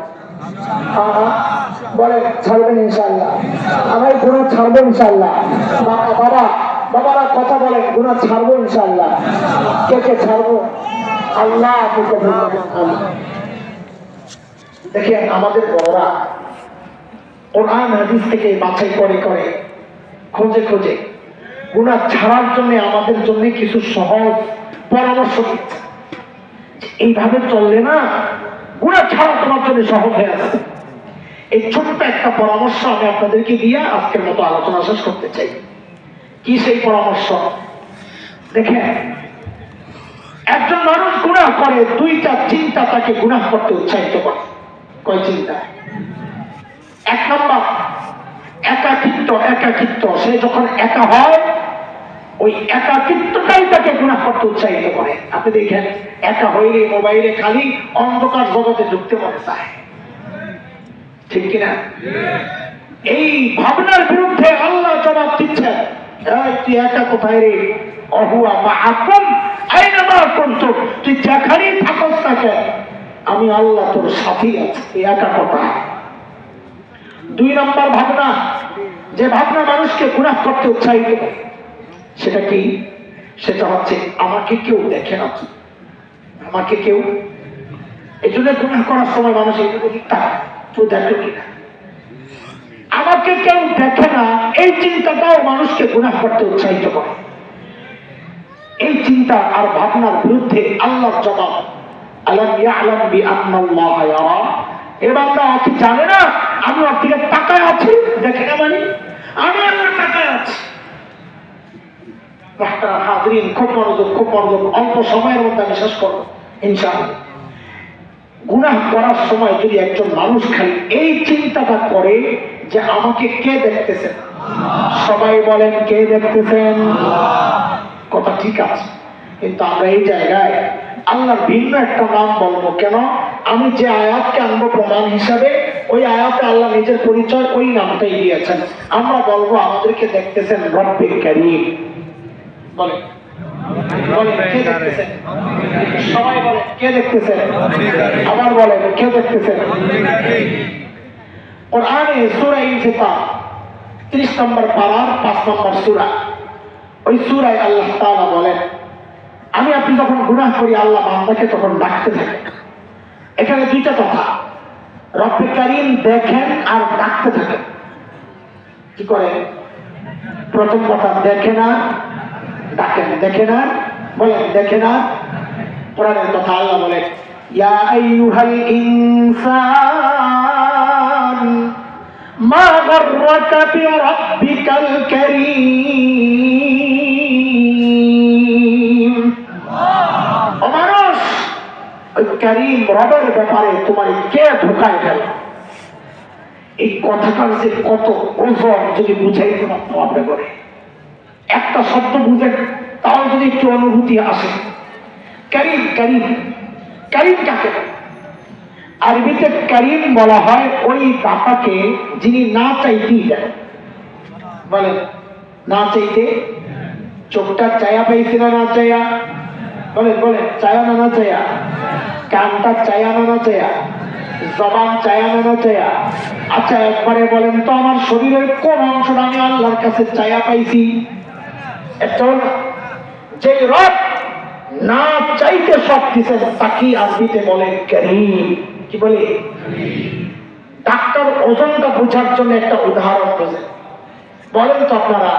বলে ছাড়বেন ইনশাআল্লাহ, আমি গুনাহ ছাড়বো ইনশাআল্লাহ। বাবা বাবারা কথা বলেন, গুনাহ ছাড়বো ইনশাআল্লাহ। কে কে ছাড়বো? আল্লাহ আপনাকে বলবেন। দেখেন আমাদের বড়রা কোরআন হাদিস থেকে বাছাই করে করে খোঁজে খোঁজে গুনাহ ছাড়ার জন্য আমাদের জন্য কিছু সহজ পরামর্শ দিচ্ছে। এইভাবে চললে না গুনাহ ছাড়া তোমার জন্য সহজ হয়ে যাবে। এই ছোট্ট একটা পরামর্শ আমি আপনাদেরকে দিয়ে আজকের মতো আলোচনা শেষ করতে চাই। কি সেই পরামর্শ? দেখেন, একজন মানুষ গুনাহ করে, 2টা চিন্তা তাকে গুনাহ করতে উৎসাহিত করে। কয় চিন্তা? 1 নম্বর একাকিত্ব। একাকিত্ব, সে যখন একা হয় ওই একাকিত্বটাই তাকে গুনাহ করতে উৎসাহিত করে। আপনি দেখেন, একা হইলে মোবাইলে খালি অন্ধকার জগতে ঢুকতে মনে চায়, ঠিক কিনা? এই ভাবনার বিরুদ্ধে আল্লাহ জবাব দিচ্ছেন, তুই একা কোথায় রে? অহুয়া মাআকুম আইনামা কুনতুম, তুই যেখানেই থাকস না কেন আমি আল্লাহ তোর সাথী আছি। এই একা কোথায়? 2 নম্বর ভাবনা, যে ভাবনা মানুষকে গুনাহ করতে উৎসাহিত করে, সেটা কি? সেটা হচ্ছে আমাকে কেউ দেখে না, আমাকে কেউ। এই জন্য গুনাহ করার সময় মানুষ এইটুকু কেউ দেখে কিনা, আমাকে কেউ দেখে না, এই চিন্তাটাও মানুষকে গুনাহ করতে উৎসাহিত করে। এই চিন্তা আর ভাবনার বিরুদ্ধে আল্লাহর জবাব, আলাম ইয়ালাম বিআন্নাল্লাহা ইয়ারা, এ বান্দা কি জানে না আমি ওর দিকে তাকায় আছি? দেখে না মানে আমি আমার তাকায় আছি। হাজরিন, খুব মনোযোগ, খুব মনোযোগ, অল্প সময়ের মধ্যে আমি শেষ করবো ইনশাআল্লাহ। গুনাহ করার সময় যদি একজন মানুষ খালি এই চিন্তাটা করে যে আমাকে কে দেখতেছেন, সবাই বলেন কে দেখতেছেন, কথা ঠিক আছে, কিন্তু আমরা এই জায়গায় আল্লাহর ভিন্ন একটা নাম বলবো। কেন? আমি যে আয়াতকে আনবো প্রমাণ হিসাবে, ওই আয়াতে আল্লাহ নিজের পরিচয় ওই নামটাই দিয়েছেন। আমরা বলবো আমাদেরকে দেখতেছেন রব্বে কারীম। বলে কে দেখতেছেন? সবাই বলে কে দেখতেছেন? আবার বলে কে দেখতেছেন? কোরআনে সূরা ইনফিতার 30 নম্বর পারার 5 নম্বর সূরা, ওই সূরায় আল্লাহ তাআলা বলেন, আমি আপনি যখন গুনাহ করি আল্লাহ বান্দাকে তখন ডাকতে থাকে। এখানে 2টা কথা, রব্বে কারীম দেখেন আর ডাকতে থাকে। কি করে? প্রথম কথা দেখে না, ডাকেন। দেখে না, বলেন দেখে না। কোরআনের কথা আল্লাহ বলেন, ইয়া আইয়ুহাল ইনসান মা গাররাকা বিরাব্বিকাল কারীম। ও মানুষ, ওই কারীম রবের ব্যাপারে তোমার কে ধোঁকায় গেল? এই কথাটার যে কত ওজন যদি বুঝাইতে পারতো আপনি করে, একটা শব্দ বুঝেন তাও যদি একটু অনুভূতি আসে। কারীম, কারীম, কারীম কাকে? আরবিতে কারীম বলা হয় ওই দাতাকে যিনি না চাইতেই দেন। বলেন না চাইতে, চোখটা চায়া পাইছে না, না চায়া? বলেন বলেন, চায়া না, না চায়া? কানটা চায়া না, না চায়া? জবান চায়া না, না চায়া? আচ্ছা একবারে বলেন তো, আমার শরীরের কোন অংশটা আমি আল্লাহর কাছে চায়া পাইছি? যে রব না চাইতে সব দিচ্ছেন তাকে আরবিতে বলে কারীম। কি বলে? ডাক্তার ওজনটা বোঝার জন্য একটা উদাহরণ বোঝেন। বলেন তো আপনারা,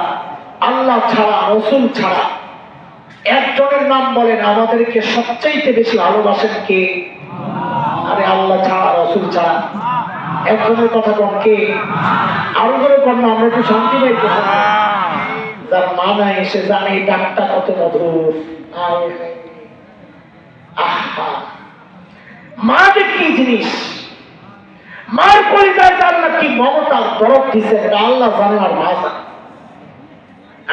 আল্লাহ ছাড়া, রাসূল ছাড়া একজনের নাম বলেন, আমাদেরকে সবচাইতে বেশি ভালোবাসেন কে? আরে আল্লাহ ছাড়া, রসুল ছাড়া। একজনের কথা কম, কে? আরো করে কম না, আমরা একটু শান্তি পাইতে। যার মা নাই সে জানে এই ডাকটা কত মধুর। আহা, মা যে কি জিনিস, মার পরিচয় আল্লাহ কি মমতার দরদ দিছে এটা আল্লাহ জানে আর মা জানে।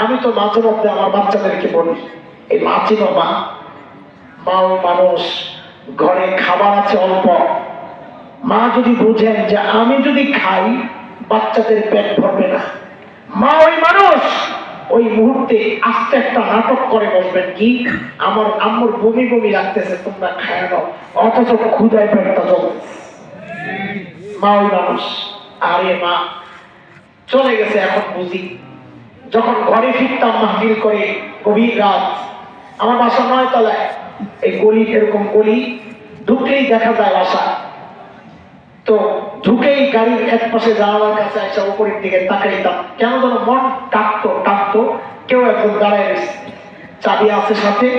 আমি তো মাঝে মধ্যে আমার বাচ্চাদেরকে বলি, এই মা ছিল মা, মাও মানুষ, ঘরে খাবার আছে অল্প, মা যদি বুঝেন যে আমি যদি খাই বাচ্চাদের পেট ভরবে না, মা ওই মানুষ ওই মুহূর্তে আস্তে একটা নাটক করে বসবেন, কি আমার আম্মুর বমি বমি লাগতেছে, তোমরা খায় নাও, অথচ ক্ষুধায় পেটটা জমে। মা ওই মানুষ। আরে মা চলে গেছে, এখন বুঝি। যখন ঘরে ফিরতাম মাহফিল করে গভীর রাত, আমার বাসা 9 তলায়, এই গলি, এরকম গলি ঢুকলেই দেখা যায় বাসা, তো ঢুকেই গাড়ির এক পাশে জানালার কাছে এসে উপরের দিকে তাকাইতাম, কেন যেন মন টাকতো কেউ একজন দাঁড়ায় গেছে, চাবি আছে সাথে,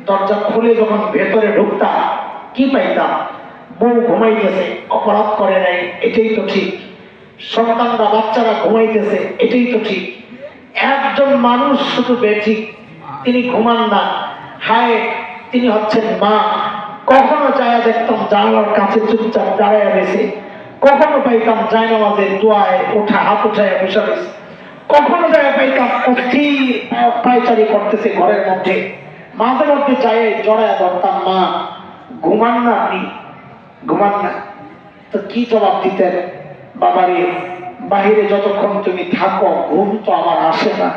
দরজা খুলে যখন ভেতরে ঢুকতাম কি পাইতাম? বউ ঘুমাইতেছে, অপরাধ করে নাই, এটাই তো ঠিক। সন্তানরা, বাচ্চারা ঘুমাইতেছে, এটাই তো ঠিক। একজন মানুষ শুধু বেঠিক, তিনি ঘুমান না, হায় তিনি হচ্ছেন মা। কখনো চায়া দেখতাম জানালার কাছে চুপচাপ দাঁড়ায় রয়েছে, কখনো পাইতাম জায়নামাজের দোয়ায় ওঠা হাত উঠায় বসে রয়েছে, কখনো যায় পাইতাম অস্থির পায়চারি করতেছে ঘরের মধ্যে। মাঝে মধ্যে চায়ে জড়ায় ধরতাম, মা ঘুমান না, আপনি ঘুমান না। তো কি জবাব দিতেন? বাবারে বাহিরে যতক্ষণ তুমি থাকো ঘুম তো আমার আসে না,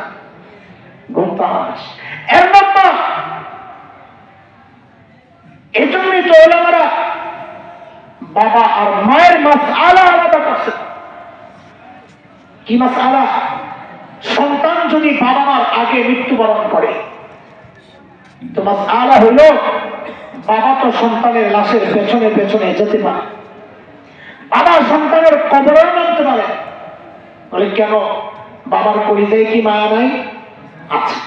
ঘুম তো আমার আসে। এর বাবা এই জন্যই তো ওলামারা বাবা আর মায়ের মাসআলা আলাদা করছে। কি মাসআলা? সন্তান যদি বাবা মার আগে মৃত্যুবরণ করে তো মাসআলা হলো, বাবা তো সন্তানের লাশের পেছনে পেছনে যেতে পারে, বাবা সন্তানের কবরেও নামতে পারে। বলে কেন? বাবার কলিজায় কি মায়া নাই? আচ্ছা,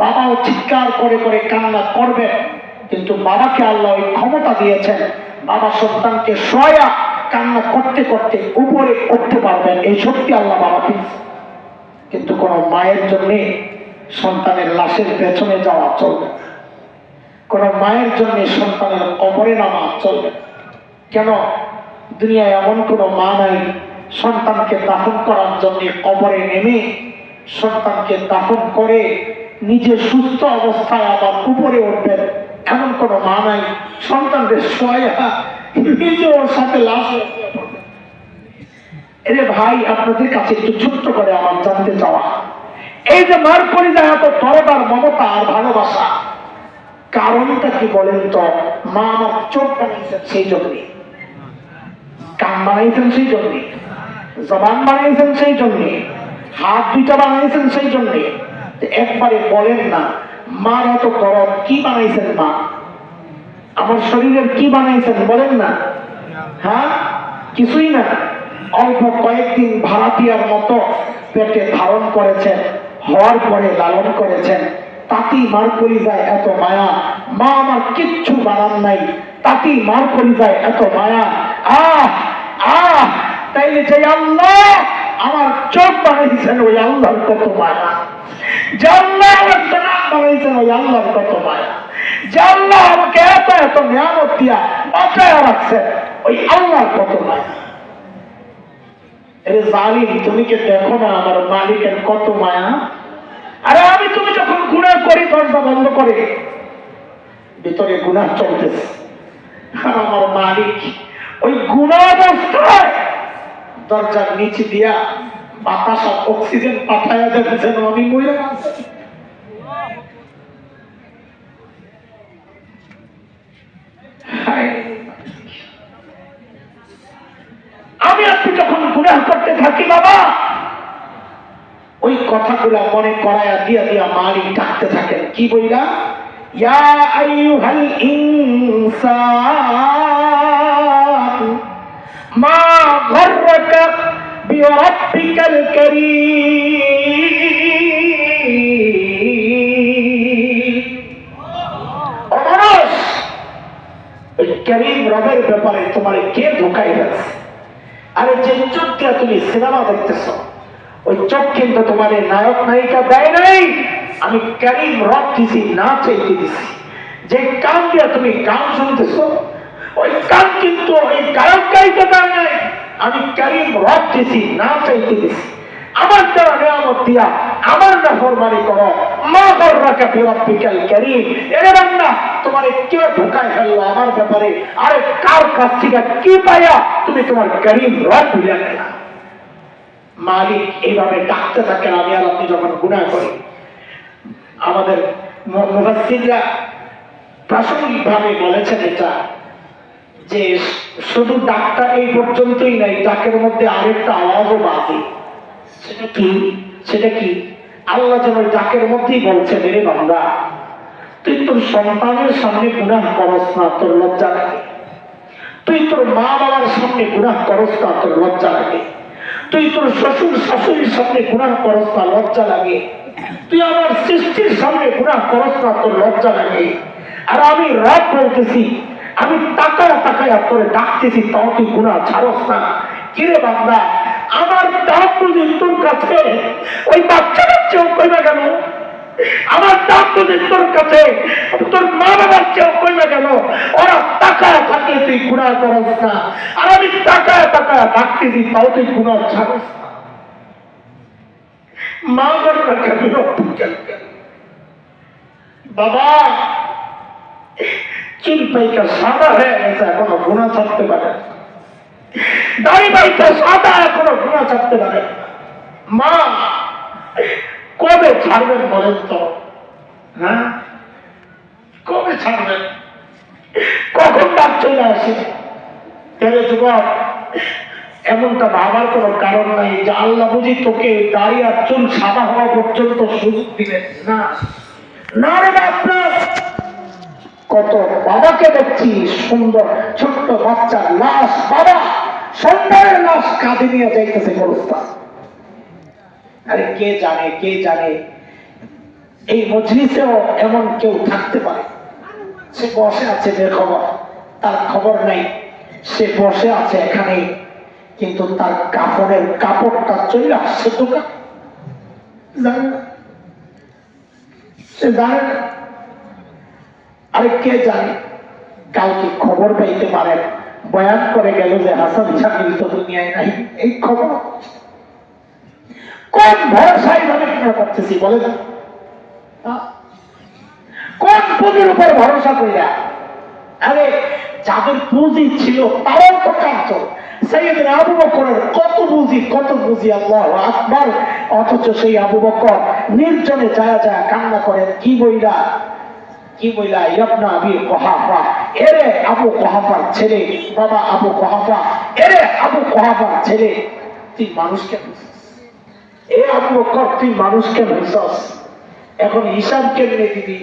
বাবাও চিৎকার করে করে কান্না করবে, কিন্তু বাবাকে আল্লাহ ওই ক্ষমতা দিয়েছেন, বাবা সন্তানকে সয়া কান্না করতে করতে উপরে উঠতে পারবেন, এই শক্তি আল্লাহ বাবাকে। কিন্তু কোন মায়ের জন্য সন্তানের লাশের পেছনে যাওয়া চলবে, কোন মায়ের জন্য সন্তানের কবরে নামা চলবে। কেন? দুনিয়ায় এমন কোন মা নাই সন্তানকে দাফন করার জন্য কবরে নেমে সন্তানকে দাফন করে নিজে সুস্থ অবস্থায় আবার উপরে উঠবেন, এমন কোন মা নাই। সন্তানদের সয়া নিজে ওর সাথে লাশ। এরে ভাই, আপনাদের কাছে একটু ছোট্ট করে আমার জানতে চাওয়া, এই যে মার পরিচয় এত দরদার মমতা আর ভালোবাসা, কারণটা কি বলেন তো? মা আমার চোখ বানিয়েছেন সেই জন্যে, কান বানাইছেন সেই জন্যে, জবান বানাইছেন সেই জন্যে, হাত দুইটা বানাইছেন সেই জন্যে। একবারে বলেন না মার এত দরদ কি বানাইছেন? মা আমার শরীরের কি বানাইছেন বলেন না? হ্যাঁ, কিছুই না। অল্প কয়েকদিন ভাড়াটিয়ার মতো পেটে ধারণ করেছেন, হওয়ার পরে লালন করেছেন, তাতেই মার কলিজায় এত মায়া। মা আমার কিচ্ছু বানান নাই, তাতেই মার কলিজায় এত মায়া। আহ আহ তাইলে যে আল্লাহ আমার চোখ বানাইছেন ওই আল্লাহর কত মায়া, যে আল্লাহ আমার নাক বানাইছেন ওই আল্লাহর কত মায়া, যে আল্লাহ আমাকে এত এত নিয়ামত দিয়া বাঁচায় রাখছেন ওই আল্লাহর কত মায়া। আরে জালিম, তুমি কি দেখো না আমার মালিকের কত মায়া? আরে আমি তুমি যখন গুনাহ করি দরজা বন্ধ করে, ভিতরে গুনাহ চলতেছে, আর আমার মালিক ওই গুনাহ অবস্থায় দরজার নিচে দিয়া বাতাস আর অক্সিজেন পাঠাইয়া যাচ্ছেন, আমি মরে আছি। আমি আপনি যখন গুনাহ করতে থাকি বাবা, ওই কথাগুলা মনে করায়া দিয়া দিয়া মালিক ডাকতে থাকেন, কি বইলা? ইয়া আইয়ুহাল ইনসান মা গররাকা বিরাব্বিকাল কারীম করিম রবের ব্যাপারে তোমার কে ধোকাই গেছে? আরে যে চোখ দিয়ে তুমি সিনেমা দেখতেছ, ওই চোখ কিন্তু তোমার নায়ক নায়িকা দেয় নাই, আমি করিম রব দিছি, না চাইতে দিছি। যে কান দিয়ে তুমি গান শুনতেছ, ওই কান কিন্তু ওই গায়ক গায়িকা দেয় নাই, আমি করিম রব দিছি, না চাইতে দিছি। আমার দ্বারা নিয়ামত দিয়া আমার নাফরমানি করো, মা গররাকা বিরাব্বিকাল কারীম। এরে বান্দা, তোমার কে ধোঁকায় ফেললো আমার ব্যাপারে? আরে কার কাছ থেকে কি পাইয়া তুমি তোমার করিম রব ভুলে গেলা? মালিক এইভাবে ডাকতে থাকেন আমি আর আপনি যখন গুনাহ করি। আমাদের মুফাসসিররা প্রাসঙ্গিক ভাবে বলেছেন এটা, যে শুধু ডাকটা এই পর্যন্তই নাই, ডাকের মধ্যে আরেকটা আওয়াজও বাজে। সেটা কি? আল্লাহ যেন ডাকের মধ্যেই বলছেন, রে বান্দা, তুই তোর সন্তানের সামনে গুনাহ করস না, তোর লজ্জা লাগে? তুই তোর মা বাবার সামনে গুনাহ করস না, তোর লজ্জা লাগে? তুই তোর শ্বশুর শাশুড়ির সামনে গুনাহ করস না, লজ্জা লাগে? তুই আমার সৃষ্টির সামনে গুনাহ করস না, তোর লজ্জা লাগে? আর আমি রব বলতেছি, আমি তাকায়া তাকায়া করে ডাকতেছি, তাও তুই গুনাহ ছাড়স না? কিরে বান্দা, আমার ডাক যদি তোর কাছে ওই বাচ্চাটার চেয়েও কইবা কেন? আমার ডাক যদি তোর কাছে তোর মা বাবার চেয়েও কইবা কেন? ওরা তাকায়া থাকলে তুই গুনাহ করস না, আর আমি তাকায়া তাকায়া ডাকতেছি, তাও তুই গুনাহ ছাড়স না। মা বাবা কেন? বাবা চুল পাইকা সাদা হয়ে গেছে, এখনো গুনাহ ছাড়তে পারে? দাড়ি পাইকা সাদা, এখনো গুনাহ ছাড়তে পারে? মা কবে ছাড়বেন বলেন তো? হ্যাঁ, কবে ছাড়বেন? কখন ডাক চলে আসে? তেরে যুবক, এমনটা ভাবার কোনো কারণ নাই যে আল্লাহ বুঝি তোকে দাড়ি আর চুল সাদা হওয়া পর্যন্ত সুযোগ দিবেন না। না রে আপনার কত বাবাকে দেখছি, সুন্দর ছোট্ট বাচ্চার লাশ, বাবা সন্তানের লাশ কাঁধে নিয়ে যাইতেছে গোরস্থান। আরে কে জানে, কে জানে এই মজলিসেও এমন কেউ থাকতে পারে। সে বসে আছে বেখবর, তার খবর নাই, সে বসে আছে এখানে, কিন্তু তার কাপড়ের কাপড়টা চলে আসছে দোকান, জানে না, সে জানে না। আরে কে জানে, কালকে খবর পাইতে পারেন, বয়ান করে গেল যে হাসান জামিল তো দুনিয়ায় নাই, এই খবর কোন ভরসায় ভাবে কিনা করতেছি বলেন? কোন পুঁজির উপর ভরসা করিয়া? আরে যাদের পুঁজি ছিল তারাও তো কাঁদত। সাইয়েদনা আবু বকরের কত পুঁজি, আল্লাহু আকবার, অথচ সেই আবু বকর নির্জনে যায় যায় কান্না করেন। কি বইলা ইবনা আবি কুহাফা, এরে আবু কুহাফার ছেলে, বাবা আবু কুহাফা, এরে আবু কুহাফার ছেলে, তুই মানুষকে বুঝছিস? এ আবু বকর, তুই মানুষকে বুঝছস? এখন হিসাব কেমনে দিবি?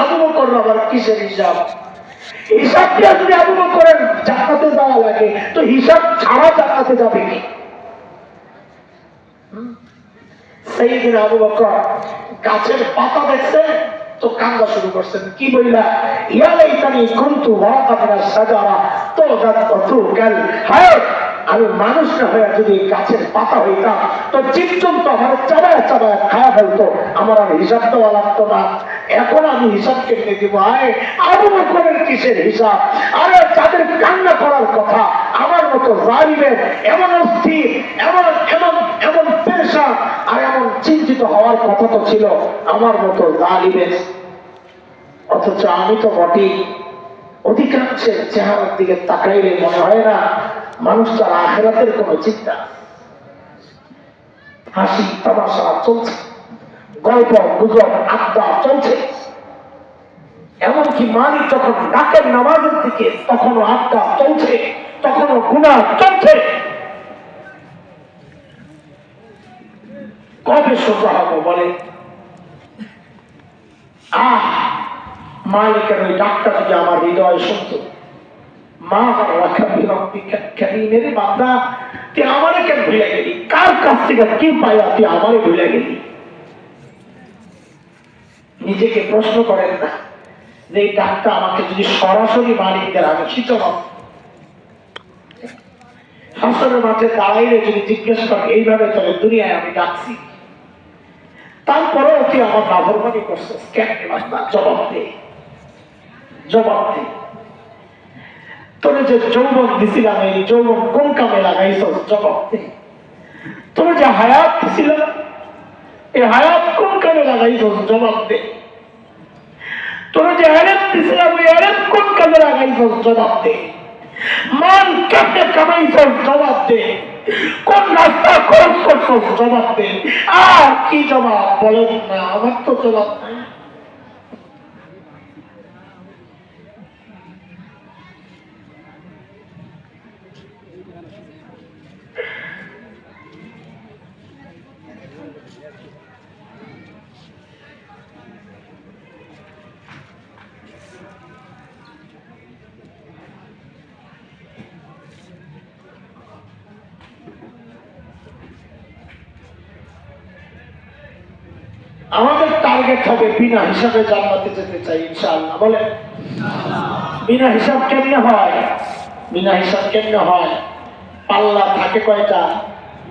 আবু বকর আবার কিসের হিসাব? হিসাব দিয়ে যদি আবু বকরের জান্নাতে যাওয়া লাগে, তো হিসাব ছাড়া জান্নাতে যাবে কি? সাইয়েদনা আবু বকর গাছের পাতা দেখছেন তো কান্না শুরু করছেন। কি বইলা? ইয়া লাইতানি কুনতু ওয়ারাকাতান শাজারা তুগাল, হায় আমি মানুষ না হয়ে যদি গাছের পাতা হইতাম তো জীবজন্তু আমার চাবায় চাবায় খাওয়া ফেলতো, আমার আর হিসাব দেওয়া লাগতো না। এখন আমি হিসাব কেটে দিব? আয় আবু বকরের কিসের হিসাব? আরে যাদের কান্না করার কথা, আমার মতো জালিমের এমন অস্থির, এমন এমন এমন পেরেশান আর এমন চিন্তিত হওয়ার কথা তো ছিল আমার মতো জালিমের। অথচ আমি তো বটেই। অধিকাংশের চেহারার দিকে তাকাইলে মনে হয় না মানুষটার আখিরাতের কোনো চিন্তা। হাসি তামাশা চলছে, গল্প গুজব আড্ডা চলছে, এমনকি মালিক যখন ডাকেন নামাজের দিকে তখনও আড্ডা চলছে, তখনও গুনাহ চলছে। কবে সোজা হবো বলে? মালিকের ওই ডাকটা যদি আমার হৃদয় শুনতো, মা রাখা বিরক্তির বান্দা, তুই আমারে কেন ভুলে গেলি? কার কাছ থেকে কি পাইয়া তুই আমারে ভুলে গেলি? নিজেকে প্রশ্ন করেন না, যে এই ডাকটা আমাকে যদি সরাসরি মালিকদের আগে জবাব হাসরের মাঠে দাঁড়াইলে যদি জিজ্ঞেস করে এইভাবে চলে দুনিয়ায় আমি ডাকছি, তারপরেও তুই আমার নাফরমানি করছিস কেন? জবাব দে, জবাব দে। তোরে যে যৌবন দিছিলাম এই যৌবন কোন কামে লাগাইছ? জবাব দে। তোরে যে হায়াত দিছিলাম এই হায়াত কোন কামে লাগাইছ? জবাব দে। তোরে যে এলেম দিছিলাম এই এলেম কোন কাজে লাগাইছ? জবাব দে। মান কেমনে কামাইছ? জবাব দে। কোন রাস্তা খরচ করছ? জবাব দে। আর কি জবাব বলেন না, আমার তো জবাব নাই। আমাদের টার্গেট হবে বিনা হিসাবে জান্নাতে যেতে চাই ইনশাআল্লাহ। বলে বিনা হিসাব কেমনে হয়? বিনা হিসাব কেমনে হয়? পাল্লা থাকে কয়টা?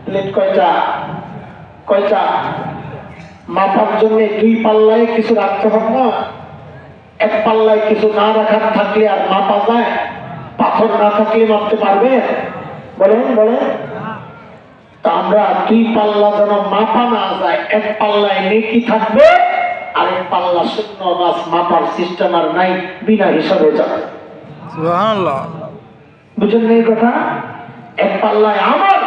প্লেট কয়টা? কয়টা? মাপার জন্য দুই পাল্লায় কিছু রাখতে হবে না? এক পাল্লায় কিছু না রাখার থাকলে আর মাপা যায়? পাথর না থাকলে মাপতে পারবে? বলেন বলেন। তা আমরা দুই পাল্লা যেন মাপা না যায়, এক পাল্লায় নেকি থাকবে আর এক পাল্লা শূন্য মাছ মাপার সিস্টেম আর নাই, বিনা হিসাবে যাবে। সুবহানাল্লাহ। বুঝেন এই কথা? এক পাল্লায় আমার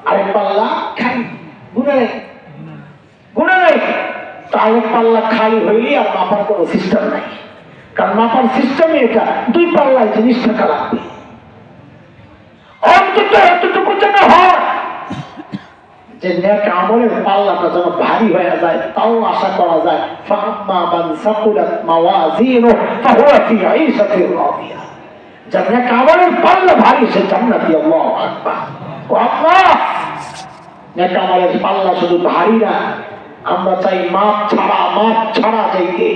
আর এক পাল্লা খাই, গুনে নেই, গুনে নেই। তা এক পাল্লা খালি হইলে আর মাপার কোনো সিস্টেম নাই, কারণ মাপার সিস্টেমে এটা দুই পাল্লায় জিনিস থাকা লাগবে। অন্তত এতটুকু যেন হয় যে নেক আমলের পাল্লাটা যেন ভারী হয়ে যায়, তাও আশা করা যায়। ফাম্মা মান সাকুলাত মাওয়াজিনুহু ফাহুয়া ফি আইশাতির রাদিয়া। যার নেক আমলের পাল্লা ভারী সে জান্নাতি। আল্লাহু আকবার। ও আল্লাহ, নেক আমলের পাল্লা শুধু ভারী না, আমরা চাই মাপ ছাড়া যাইতে,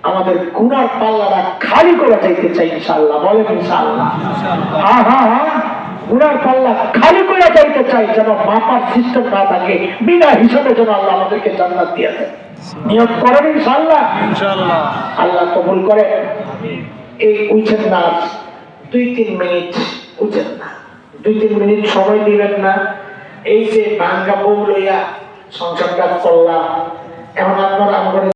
আমাদের গুনার পাল্লাটা খালি করে যাইতে চাই ইনশাআল্লাহ। বলেন ইনশাআল্লাহ। হ্যাঁ হ্যাঁ হ্যাঁ, গুনার পাল্লা খালি করে যাইতে চাই, যেন মাপার সিস্টেম না থাকে, বিনা হিসাবে যেন আল্লাহ আমাদেরকে জান্নাত দিয়ে দেয়। নিয়ত করেন ইনশাআল্লাহ। ইনশাআল্লাহ। আল্লাহ কবুল করে। এই উঠেন না, 2-3 মিনিট উঠেন না, 2-3 মিনিট সময় দিবেন না। এই যে ভাঙ্গা বউ লইয়া সংসারটা করলাম, এখন আপনারা